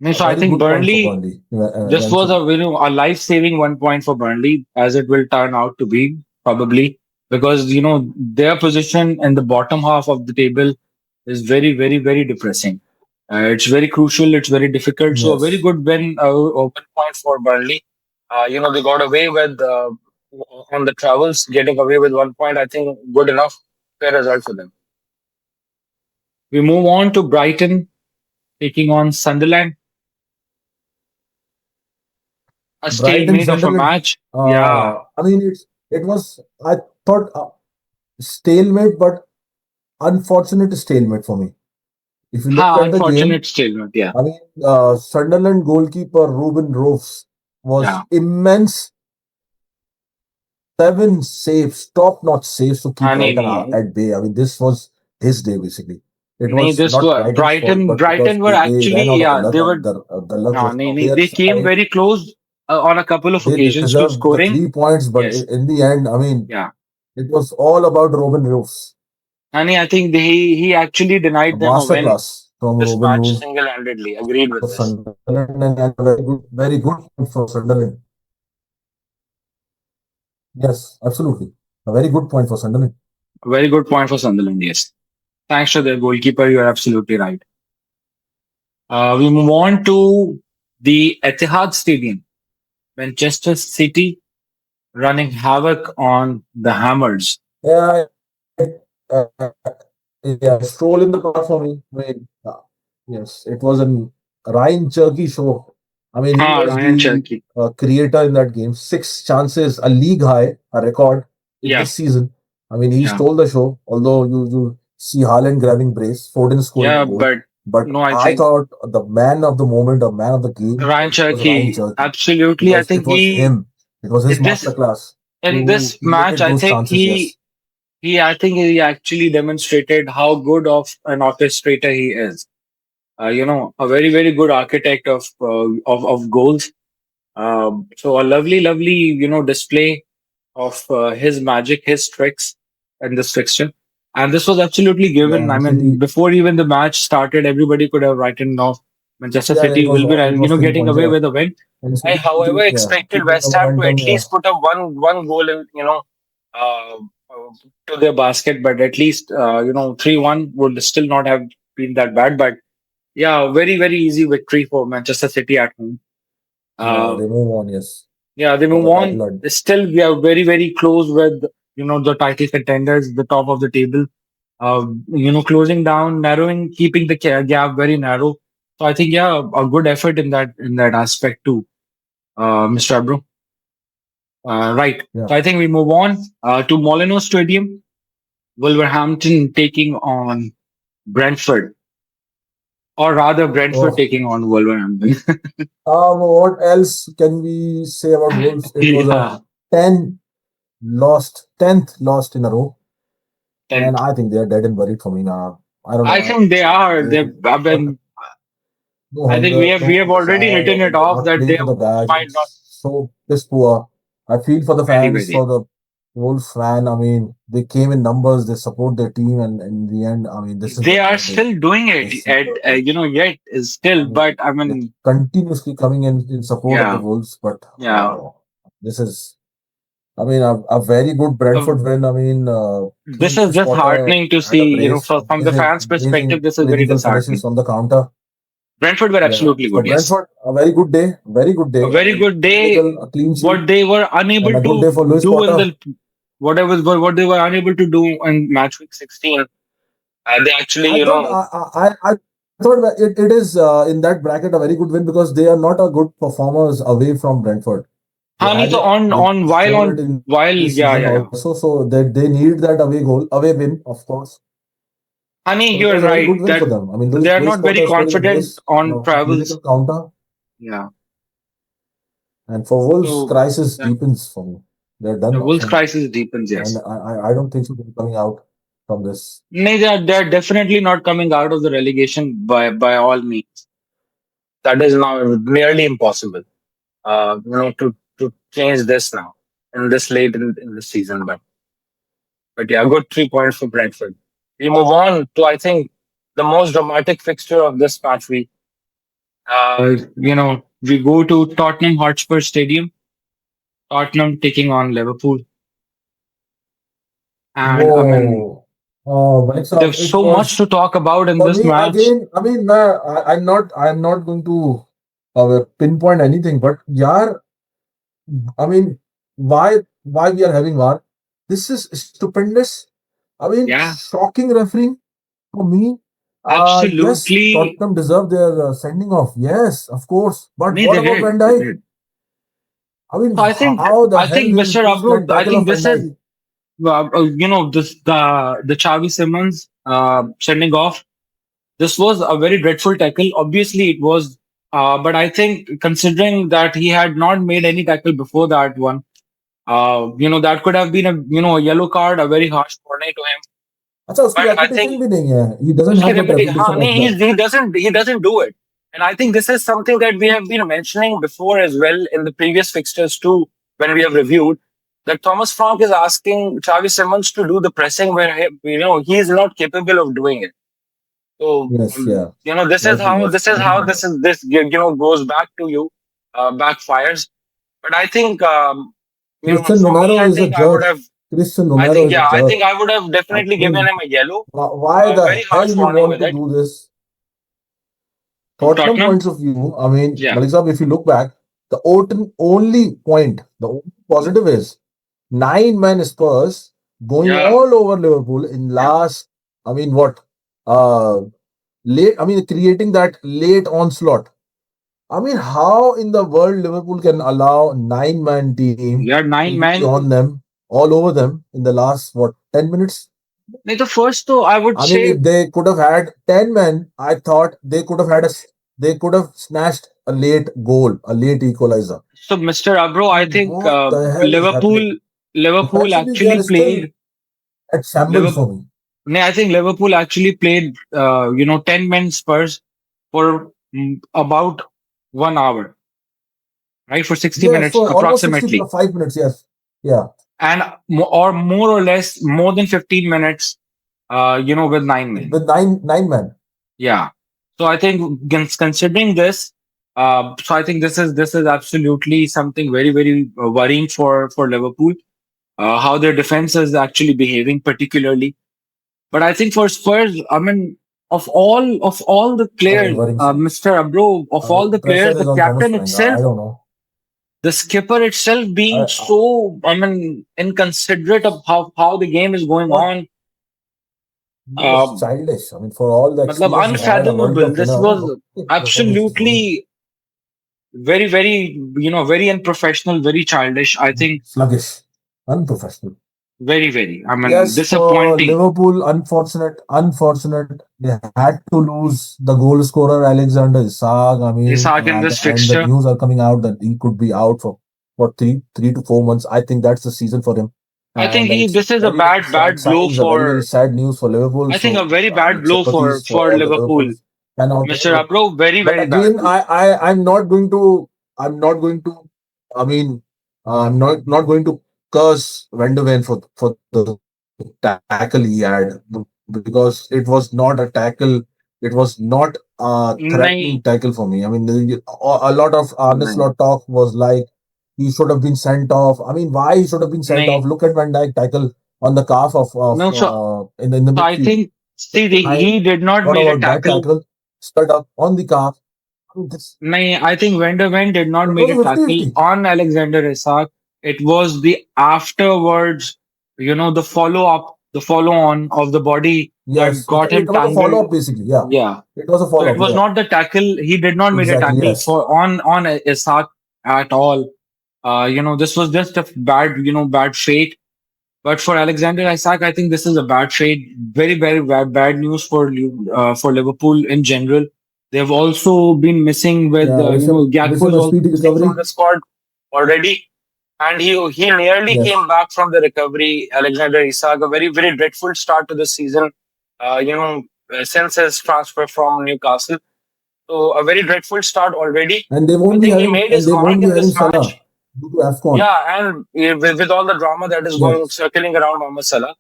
No, a so I very think good point for Burnley, Burnley this was eventually. a life saving 1 point for Burnley, as it will turn out to be, probably, because, their position in the bottom half of the table is very, very, very depressing. It's very crucial. It's very difficult. So a very Yes. good win, 1 point for Burnley. They got away with on the travels, getting away with 1 point. I think good enough, fair result for them. We move on to Brighton taking on Sunderland. A Brighton stalemate of a Sunderland. match. Yeah, I mean, it was, I thought, stalemate, but unfortunate stalemate for me. If you look Ha, at the game, unfortunate statement. Yeah, I mean, Sunderland goalkeeper Ruben Roves was yeah. immense. 7 saves, top-notch saves to keep Nahi, Brighton nahi, at bay. I mean, this was his day basically. It nahi. was This not was Brighton's fault, Brighton. but because Brighton were they ran actually, out of yeah, luck, they and were. the luck Ha, was nahi, on nahi. their They came side. very close on a couple of They occasions to deserved the scoring. 3 points, but Yes, in the end, I mean, yeah. it was all about Robin Roofs. And I think he actually A denied them a win masterclass from this Robin match Roofs single-handedly. Agreed with for this. Sunderland, and a very good point for Sunderland. Yes, absolutely. A very good point for Sunderland. A very good point for Sunderland. Yes, thanks to their goalkeeper. You are absolutely right. We move on to the Etihad Stadium. Manchester City running havoc on the Hammers. Yeah, yeah, stroll in the park for me. I mean, yes, it was an Ryan Cherky show. I mean, he Ah, was Ryan the Cherky. creator in that game. 6 chances, a league high, a record in Yeah, this season. I mean, he yeah, stole the show. Although you see Haaland grabbing brace, Foden scoring a yeah. goal. But But no, I I think thought the man of the moment, the man of the game Ryan was Ryan Cherky. Cherky. Absolutely, I It think was him. It was his in this masterclass in who this match, created I those think chances. Yes. I think he actually demonstrated how good of an orchestrator he is. A very good architect of goals. So a lovely display of his magic, his tricks in this fixture. And this was absolutely given. Yeah, I mean, actually, before even the match started, everybody could have written off Manchester yeah, City will be, it was getting 3 points. away Yeah. with a win. And I, however, Yeah, expected keeping the West Ham to momentum. at Yeah, least put up one goal in, to their basket, but at least 3-1 would still not have been that bad. But yeah, very easy victory for Manchester City at home. yeah, Uh, they move on. Yes, yeah, they for move the on. title hunt. Still, we are very close with the title contenders, the top of the table. Closing down, narrowing, keeping the gap very narrow. So I think yeah, a good effort in that aspect too, Mr. Abro. Right. Yeah. So I think we move on to Molyneux Stadium. Wolverhampton taking on Brentford, or rather Brentford Oh, taking on Wolverhampton. what else can we say about Wolves? It was a Yeah, 10 10th lost in a row, and 10th. I think they are dead and buried for me now. I don't know. I think they are. They I got mean, no I think hunger, we no have already desire. written I it mean, they're off not that they playing for the badge. might not. It's so piss poor. I feel for the Very fans, very. for the Wolves fan. I mean, they came in numbers, they support their team, and in the end, I mean, this is They what are they still doing they it see. at yet is I still, mean, but I they're mean, continuously coming in support of the yeah, Wolves, but yeah. this is, I mean, a very good Uh, Brentford win. I mean, this is Keane just Potter heartening to had a see. brace, From the fans' perspective, amazing this is very clinical finishes disheartening. on the counter. Brentford were Yeah, absolutely for good. Yes, Brentford, a very good a day. I very mean, good day. clinical, a clean sheet, What they were and unable a good to day for Lewis do in Potter. the what they were unable to do in Matchweek 16, they actually I thought I thought that it is in that bracket a very good win because they are not a good performers away from Brentford. They Honey, had so it, they showed it in while this yeah, season yeah, yeah. also, so they need that away win, of course. Honey, So it you're was a very right good win for that them. I mean, they are Lewis not very Potter scoring a confident brace on on a travels. clinical counter, Yeah. and for Wolves, So crisis yeah, deepens for me. They're done the now Wolves for me, crisis deepens. and Yes. I don't think so they're coming out from this. No, they are definitely not coming out of the relegation by all means. That is now nearly impossible. To change this now in this late in the season. But yeah, good 3 points for Brentford. We move on to I think the most dramatic fixture of this match week. We go to Tottenham Hotspur Stadium. Tottenham taking on Liverpool, and I mean, Whoa. Mix up. there's It so much was to talk about in for this me match. again. I mean, I'm not going to pinpoint anything, but yeah, I mean, why we are having war? This is stupendous. I mean, Yeah, shocking refereeing for me. Yes, absolutely. Tottenham deserve their sending off. Yes, of course. But No, what they about did. Van They Dijk? did. I mean, So how the I hell think, he'll Mr. push Abro, that I tackle think of Van this Dijk? is, this the Xavi Simmons. sending off. This was a very dreadful tackle. Obviously, it was, but I think considering that he had not made any tackle before that one, that could have been a yellow card, a very harsh warning to him. अच्छा उसकी But I reputation think भी नहीं है. He doesn't उसकी have that remedy, हाँ, reputation of नहीं, the. he doesn't do it. And I think this is something that we have been mentioning before as well in the previous fixtures too, when we have reviewed that Thomas Frank is asking Xavi Simons to do the pressing where he is not capable of doing it. So Yes, yeah. this is That's how that's this is how this goes back to you, backfires. But I think Christian for me, Romero I is a think I would jerk. have. Christian I Romero think is a yeah, I jerk. think I would have I definitely given mean, him a yellow, why a the very hell harsh you warning want with to it. do this? From Tottenham Tottenham, points of view, I mean, yeah, Malik Saab, if you look back, the only positive is 9-man Spurs going yeah, all over Liverpool in last, I mean, what? Uh, creating that late onslaught. I mean, how in the world Liverpool can allow 9-man team yeah, to nine be men. on them, all over them in the last, what, 10 minutes? Like the first, though, I would I mean, say. if they could have had 10 men, I thought they could have snatched a late equalizer. So, Mr. Abro, I I mean, think what the hell is happening? Liverpool Defensively, they actually are still played. at shambles Liverpool, for me. I think Liverpool actually played. 10 men Spurs for about 1 hour, right? For 60 Yes, minutes for almost approximately, 65 minutes, yes. Yeah. and or more or less more than 15 minutes. With 9 men. With nine men. Yeah. So I think considering this, so I think this is absolutely something very very worrying for Liverpool. How their defense is actually behaving, particularly. But I think for Spurs, I mean, of all the players, Worrying. Mr. Abro, of all the Pressure players, is the on Thomas captain Frank. itself, I don't know. the skipper itself being I, so, I mean, inconsiderate of how the game is going what on. he was Um, childish. I mean, for all the matlab experience he had, a World unfathomable. Cup This winner, was look at his doing. absolutely very, very, very unprofessional, very childish. I think Sluggish, unprofessional. very, very. I mean, Yes, for disappointing. Liverpool, unfortunate. They had to lose the goal scorer Alexander Isak. I mean, Isak in this and the fixture. news are coming out that he could be out for what 3 to 4 months. I think that's the season for him, I think and it's this is a very bad, sad bad blow signs. A very for. sad news for Liverpool. I think a So very I bad mean, blow for sympathies for for all the Liverpool, Liverpool fan out Mr. there. Abro. Very, But very bad again, blow. I'm not going to. I mean, I'm not going to curse Van de Ven for the tackle he had because it was not a tackle. It was not a threatening नहीं, tackle for me. I mean, a lot of Arne नहीं, Slot talk was like he should have been sent off. I mean, why he should have been sent नहीं. off? Look at Van Dijk tackle on the calf of No, so in the I midfield. think see Behind. he did not What made a about that tackle. tackle? Stood up on the calf. I mean, this नहीं, I think Van der Ven did not it make was a a 50 tackle 50. on Alexander Isak. It was the afterwards, the follow on of the body that Yes, got it him was a tangled. follow up basically. Yeah, Yeah. it was a So follow it up. was Yeah, not the tackle. He did not make a exactly. tackle Yes. for on Isak at all. This was just a bad fate. But for Alexander Isak, I think this is a bad fate. Very, very bad news for Liverpool in general. They've also been missing with Yeah, wish Gakpo him is a also speedy missing from recovery. the squad already, and he nearly came Yes. back from the recovery. Alexander Isak, a very very dreadful start to the season. Since his transfer from Newcastle, so a very dreadful start already. And I think he made his they mark won't be in having this match. Salah due to AFCON. Yeah, and with all the drama that is going Yes. circling around Mohamed Salah,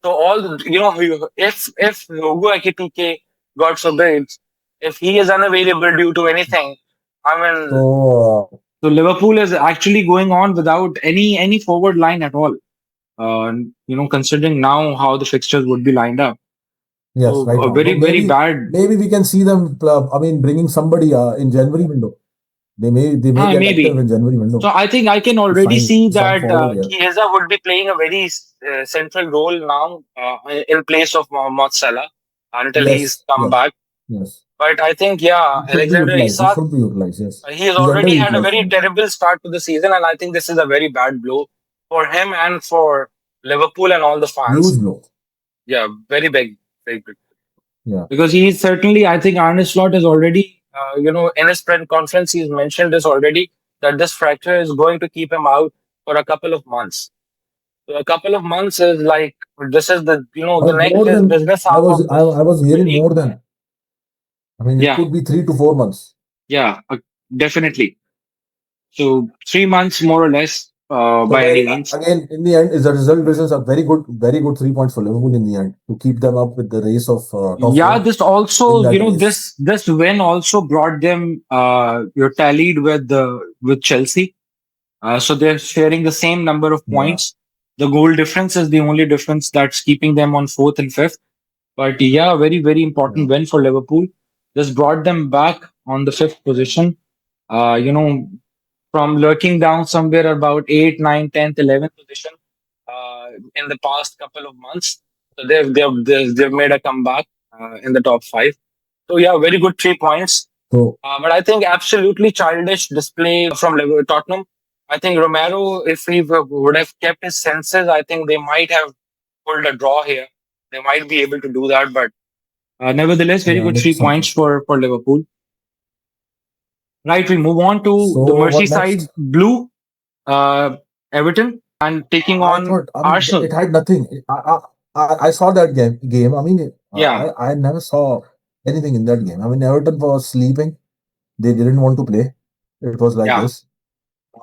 so all if Hugo Ekitike, God forbid, if he is unavailable due to anything, I mean, So so Liverpool is actually going on without any forward line at all. Considering now how the fixtures would be lined up, yes, so right a now. So very very bad. maybe we can see them. I mean, bringing somebody in January window. They may get active Maybe. in January window So I think I can to already sign see some that forward. Yeah. Chiesa would be playing a very central role now in place of Mohamed Salah until he's Yes. come Yes. back. Yes. But I think, yeah, He should be Alexander utilized. He Isak, should be utilized. Yes. he has He's already had a underutilized for very me. terrible start to the season, and I think this is a very bad blow for him and for Liverpool and all the fans. Huge blow. Yeah, very big. Very good. Yeah. Because he's certainly, I think Arne Slot is already, in his press conference, he's mentioned this already that this fracture is going to keep him out for a couple of months. So a couple of months is like this is the the next More is than business half of I this was hearing very more than. I mean, it yeah could be 3 to 4 months. yeah definitely. So 3 months more or less So by any means. again, in the end, is the result results are very good 3 points for Liverpool in the end to keep them up with the race of top Yeah, four this in also that race. this win also brought them you're tallied with Chelsea. So they're sharing the same number of Yeah, points. The goal difference is the only difference that's keeping them on fourth and fifth. But yeah, very, very important yeah, win for Liverpool. This brought them back on the fifth position. Uh, you know, from lurking down somewhere about 8th, 9th, 10th, 11th position in the past couple of months. So they've made a comeback in the top five. So yeah, very good 3 points. so But I think absolutely childish display from Tottenham. I think Romero, if he would have kept his senses, I think they might have pulled a draw here. They might be able to do that, but nevertheless, very yeah, good let's 3 points for Liverpool. Right, we move on to the so what Merseyside next? Blue, uh, Everton, and taking I on thought, I mean, Arsenal. it had nothing. I saw that game. I mean, Yeah, I never saw anything in that game. I mean, Everton was sleeping. They didn't want to play. It was like yeah, this.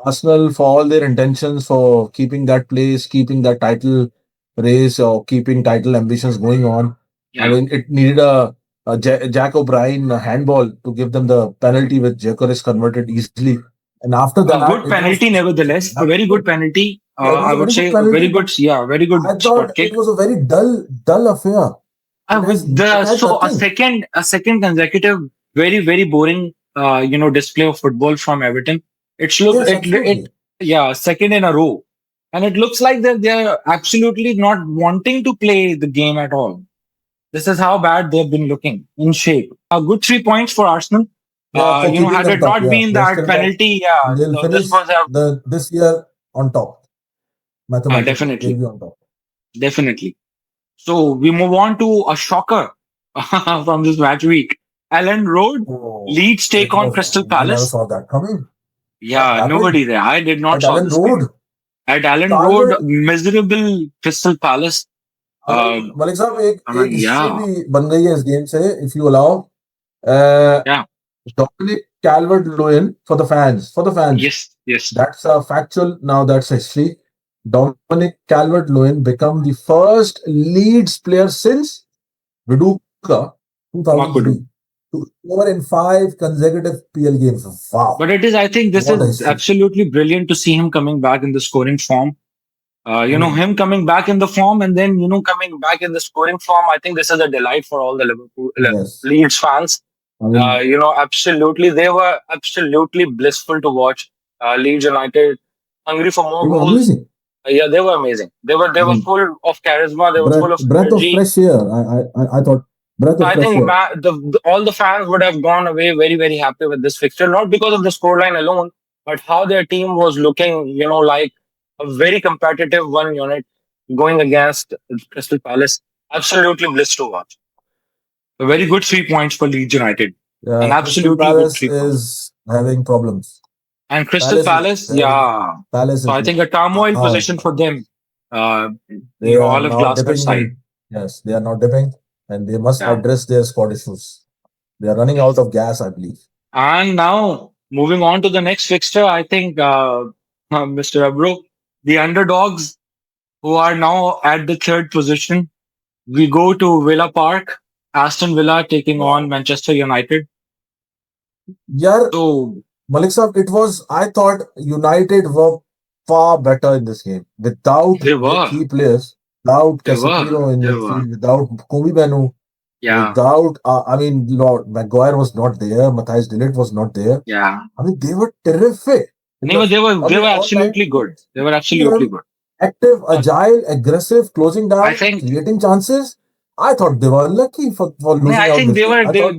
Arsenal, for all their intentions for keeping that place, keeping that title race, or keeping title ambitions going on, I yeah. mean, it needed Jack O'Brien handball to give them the penalty, which Gyökeres converted easily. And after A that, good it was penalty, nevertheless. A very good penalty. yeah, it was I a would very good say a penalty, very but good, yeah, very good I thought spot it kick. was a very dull affair. With It the had so nothing. a second consecutive very boring display of football from Everton. It's look Yes, it absolutely. yeah, second in a row, and it looks like that they're absolutely not wanting to play the game at all. This is how bad they've been looking in shape. A good 3 points for Arsenal. Yeah, for keeping Had them it top. not Yeah, been they're that still top, penalty, yeah, and they'll so this finish was a this year on top. Mathematically, they'll definitely, be on top. definitely. So we move on to a shocker from this match week. Ellen Road Oh, Leeds it take on was. Crystal I never Palace. saw that coming. What Yeah, happened nobody there. I did not at saw Allen this coming. Road? At Allen Road, Calvert. miserable Crystal Palace. I mean, Uh, Malik साहब I एक mean, history yeah, भी बन गई है इस game से if you allow. Uh, yeah, Dominic Calvert-Lewin for the fans. yes, yes. That's a factual. Now that's history. Dominic Calvert-Lewin become the first Leeds player since Viduka 2003 Makudu. to score in 5 consecutive PL games. Wow, But it is, I think, this what a is history! absolutely brilliant to see him coming back in the scoring form. I mean, Him coming back in the form and then, coming back in the scoring form. I think this is a delight for all the Liverpool yes. Leeds fans. I mean, Absolutely, they were absolutely blissful to watch. Leeds United, hungry for more it was goals. amazing. Yeah, they were amazing. I They were mean, full of charisma. They were full of breath of energy. fresh air. I thought breath So of I fresh think air. all the fans would have gone away very, very happy with this fixture, not because of the scoreline alone, but how their team was looking, like a very competitive one unit going against Crystal Palace. Absolutely bliss to watch. A very good 3 points for Leeds United. An Crystal absolutely good Palace 3 points. is having problems. And Crystal Palace is Palace, having yeah. Palace So is I think a turmoil uh, position for them. Uh, they are Olive now Glasner dipping side. in. Yes, they are now dipping, and they must Yeah. address their squad issues. They are running out of gas, I believe. And now moving on to the next fixture, I think Mr. Abro, the underdogs who are now at the third position. We go to Villa Park, Aston Villa taking on Wow. Manchester United. Yeah, So Malik Saab, it was. I thought United were far better in this game without they their were, key players, without they were, Casemiro in they were. midfield, without Kobe Benu, Yeah, without. I mean, Lord Maguire was not there. Matthias Delict was not there. yeah. I mean, they were terrific. I They mean, were all time absolutely good. They were absolutely them good. active, Uh, agile, aggressive, closing I down, think creating chances. I thought they were lucky for no, losing I out think this they game. were I thought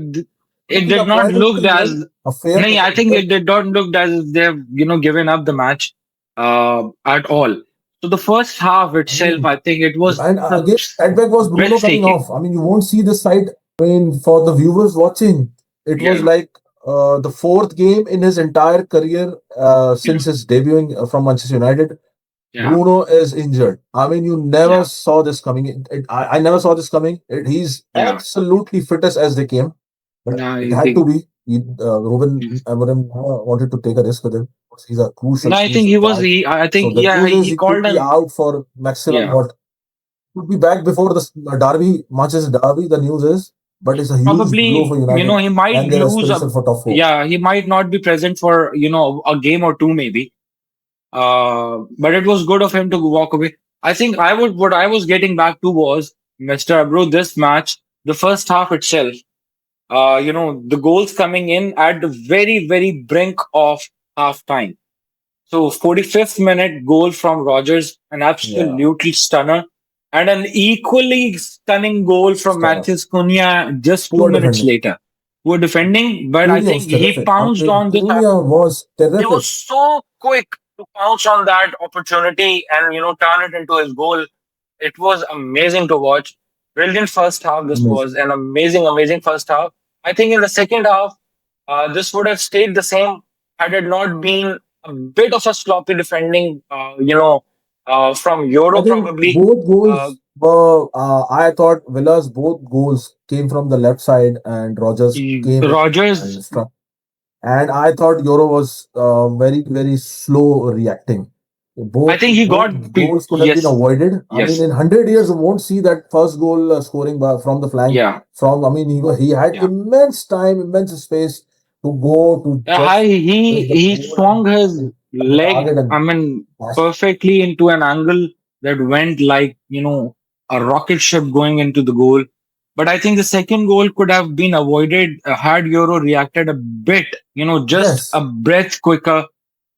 it looking did a not point look till the end, as a fair no, I think competitor. it did not look as they've given up the match at all. So the first half I itself, mean, I think it was and again, at back was Bruno coming breathtaking. off. I mean, you won't see this side. I mean, for the viewers watching, it was Yeah, like the fourth game in his entire career since his debuting from Manchester United. yeah, Bruno is injured. I mean, you never yeah, saw this coming. I never saw this coming. He's yeah. absolutely fittest as they came, but No, it I had think. to be. Ruben Amorim wanted to take a risk with him. He's a No, crucial, I think crucial he was. guy. I So think, the yeah, news is he he could called be him. out for maximum Yeah, what could be back before the Derby, Manchester Derby. The news is, but it's a huge blow for probably. United He might and their lose a. aspiration for top four. Yeah, he might not be present for a game or two maybe. But it was good of him to walk away. I think I would. What I was getting back to was Mr. Abro. This match, the first half itself. The goals coming in at the very, very brink of half time. So 45th minute goal from Rogers, an Yeah, absolutely stunner, and an equally stunning goal from stunner. Matheus Cunha just two Poor minutes defending. later. Who defending, but I Cunha think was he terrific. I pounced mean, on this. Cunha was He was terrific. so quick to pounce on that opportunity and turn it into his goal. It was amazing to watch. Brilliant first half. This Amazing. was an amazing, amazing first half. I think in the second half, this would have stayed the same had it not been a bit of a sloppy defending. From I Euro think probably. both Uh, goals were. I thought Villa's both goals came from the left side, and Rogers came in Rogers. and struck. And I thought Euro was very very slow reacting. I think he Both got goals could have been yes, avoided. I mean, yes, in 100 years, you won't see that first goal scoring from the flank. yeah, From I mean, he had yeah. immense time, immense space to go to Hi, just he touch the he ball swung his and the leg. target and I mean, pass. perfectly into an angle that went like a rocket ship going into the goal. But I think the second goal could have been avoided had Euro reacted a bit, just a Yes, breath quicker.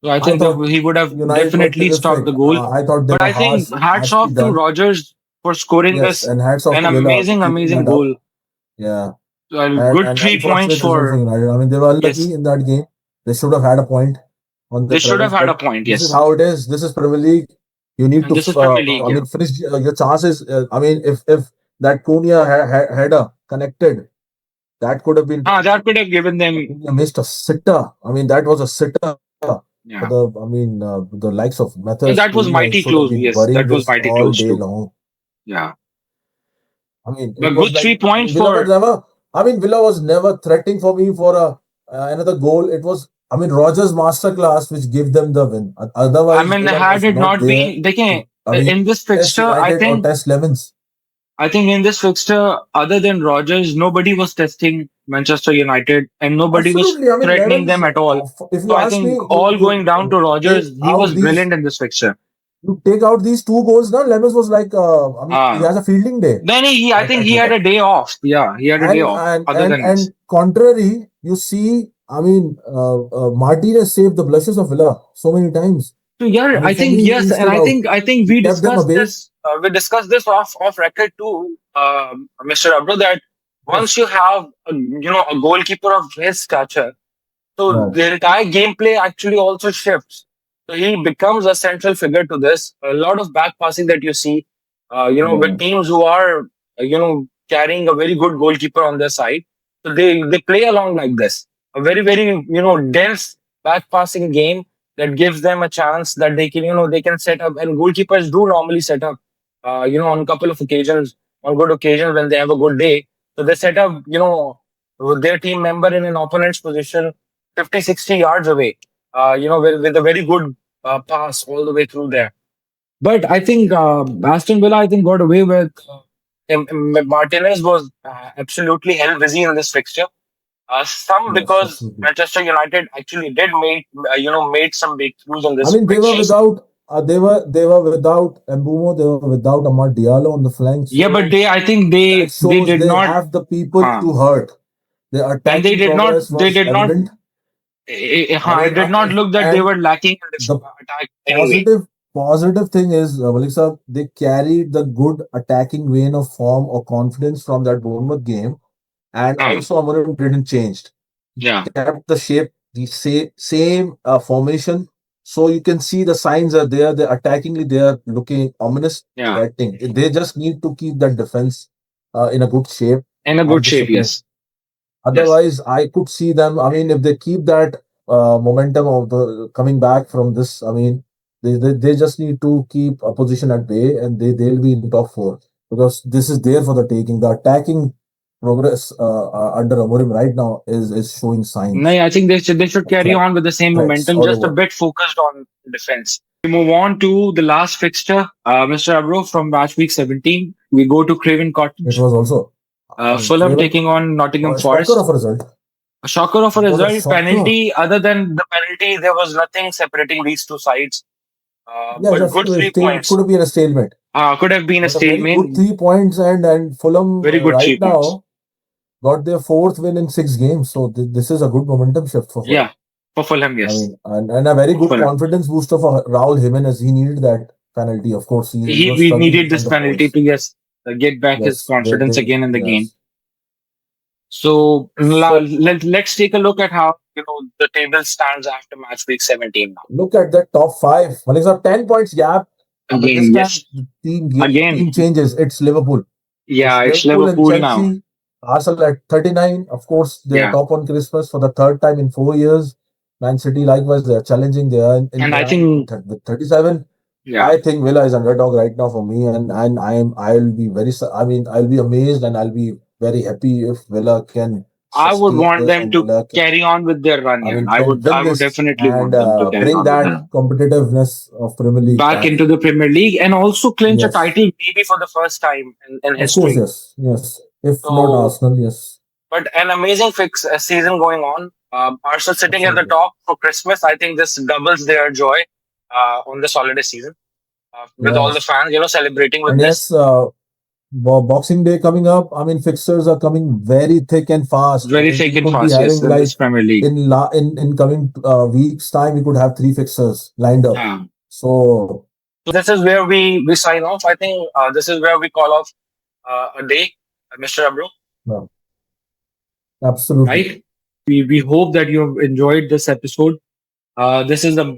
So I I think thought he would have United were definitely stopped terrific. the goal. I thought they But were I think hats harshly off to done. Rogers for scoring Yes, this and hats off an to Villa for amazing, keeping amazing that up. goal. Yeah, A and good an 3 points unfortunate result for for United. I mean, they were unlucky yes. in that game. They should have had a point on their They should have presence, had a but point, this is yes. how it is. This is Premier League. You need And to. this is Premier I League, mean, yeah. finish your chances. I mean, if that Cunha header connected, that could have been. That could have given them. Cunha missed a sitter. I mean, that was a sitter for the. Yeah. I mean, the likes of Mathis And that was Cunha mighty should have close. been Yes, burying that was this mighty all close day too. long. Yeah. I mean, it But was good like three points Villa were for. never. I mean, Villa was never threatening for me for another goal. It was, I mean, Rogers' masterclass which gave them the win. I Otherwise, mean, Villa had was it not not there been, they to, can I mean, in this test fixture. I United or think. test Lemons. I think in this fixture, other than Rogers, nobody was testing Manchester United, and nobody was Absolutely. I mean, threatening Lemons. them at all. If So you I ask me, think all going down to take Rogers, he out was these, brilliant in this fixture. you take out these two goals. Now Lemons was like, I mean, he Ah, has a fielding day then I think at he had Villa. a day off. Yeah, he had a day And off. and Other and than this. and contrary, you see, I mean, Martinez saved the blushes of Villa so many times. So yeah, I mean, I for think me, yes, he and stood I out. think I think He we kept them discussed away. this. We discussed this off record too, Mr. Abro. That once Yes. you have a goalkeeper of his stature, so Wow. the entire gameplay actually also shifts. So he becomes a central figure to this. A lot of back passing that you see, with Yeah. teams who are carrying a very good goalkeeper on their side. So they play along like this. A very very dense back passing game that gives them a chance that they can set up, and goalkeepers do normally set up on a couple of occasions, on good occasions when they have a good day. So they set up with their team member in an opponent's position 50, 60 yards away, with a very good pass all the way through there. But I think Aston Villa, I think, got away with. Martinez was absolutely hell busy in this fixture. Some Yes, because absolutely. Manchester United actually did made some breakthroughs on I this mean, they were fixtures. without. They were without Mbumo. They were without Amad Diallo on the flank. Yeah, but So I think that they shows did they not, have the people uh, to hurt. Their and attacking progress they was did not, evident. I it mean, did not look that they and were lacking in this the attack anyway. positive thing is, Malik sir, they carried the good attacking vein of form or confidence from that Bournemouth game, and Uh, also Amorim didn't change. He yeah, kept the shape, the same formation. So you can see the signs are there. They're attackingly, they are looking ominous, Yeah, threatening. They just need to keep that defense in a good shape in a good and shape. discipline. Yes, yes. Otherwise, I could see them. I mean, if they keep that momentum of the coming back from this, I mean, they just need to keep opposition at bay, and they'll be in top four, because this is there for the taking. The attacking progress under Amorim right now is showing No, signs I think they should of carry on with the same threats momentum, all just a over. bit focused on defense. We move on to the last fixture, Mr. Abro, from match week 17. We go to Craven It Cottage. was also, I mean, Fulham Craven, taking on Nottingham a shocker Forest. of a result. A shocker of a It was a result. shocker. Penalty. Other than the penalty, there was nothing separating these two sides. Yes, But good three it points. could have been a stalemate, Could have been a but a very stalemate. good 3 points, and Fulham Very good right 3 points. now got their fourth win in 6 games. So this is a good momentum shift for Fulham. Yeah, for Fulham, I yes. mean, and a very For good Fulham. confidence booster for Raul Jimenez. He needed that penalty. Of course, he was We struggling to needed this find the penalty points. to, yes, get back his Yes, confidence again in the game. yes. So So let's take a look at how the table stands after match week 17 now. look at that top five. Malik sir, 10 points gap, but this Again, time yes. the Again, team changes. It's Liverpool. yeah, It's it's Liverpool and Liverpool now. Chelsea. Arsenal at 39. Of course, they're Yeah. top on Christmas for the third time in 4 years. Man City, likewise, they're challenging. They are And I in think, with 37. yeah, I think Villa is underdog right now for me, and I'll be I mean, I'll be amazed and I'll be very happy if Villa can I would sustain want this them and to Villa can, carry on with their run I here. mean, I can would win I would this definitely and want them to carry bring on with that that. competitiveness of Premier League Back back. into the Premier League and also clinch a Yes, title maybe for the first time in of course, history. yes. If not So, Arsenal, yes, but an amazing season going on. Arsenal sitting at the absolutely. top for Christmas. I think this doubles their joy on this holiday season with all the Yes, fans, celebrating and with this. yes, Boxing Day coming up. I mean, fixtures are coming very thick and fast. I Very mean, thick we and could be fast, yes, having in this like Premier League. in coming weeks time, we could have three fixtures lined up. Yeah. So So this is where we sign off. I think this is where we call off a day, Mr. Abro. yeah, absolutely. Right? We hope that you have enjoyed this episode. This is a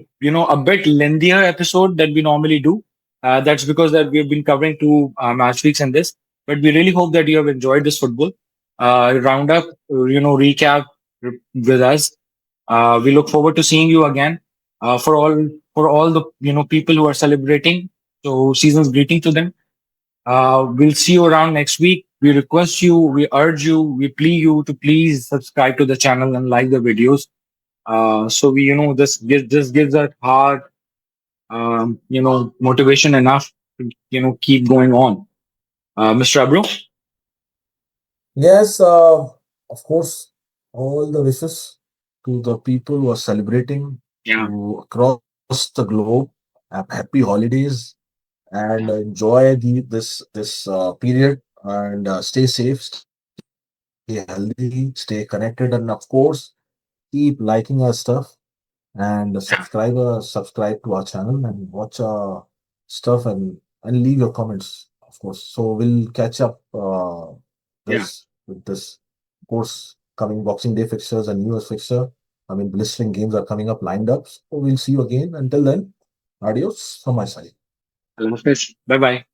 bit lengthier episode than we normally do. That's because that we've been covering two match weeks in this. But we really hope that you have enjoyed this football roundup. Recap with us. We look forward to seeing you again. For all the people who are celebrating. So season's greeting to them. We'll see you around next week. We request you, we urge you, we plead you to please subscribe to the channel and like the videos. So this gives us hard, motivation enough to keep going on. Mr. Abru, Yes, of course, all the wishes to the people who are celebrating yeah, to across the globe. Happy holidays and yeah, enjoy this period and stay safe, stay healthy, stay connected, and of course keep liking our stuff and yeah, subscribe to our channel and watch our stuff and leave your comments, of course. So we'll catch up yeah. this with this, of course, coming Boxing Day fixtures and New Year's fixture. I mean, blistering games are coming up lined up. So we'll see you again. Until then, adios from my side. Bye bye.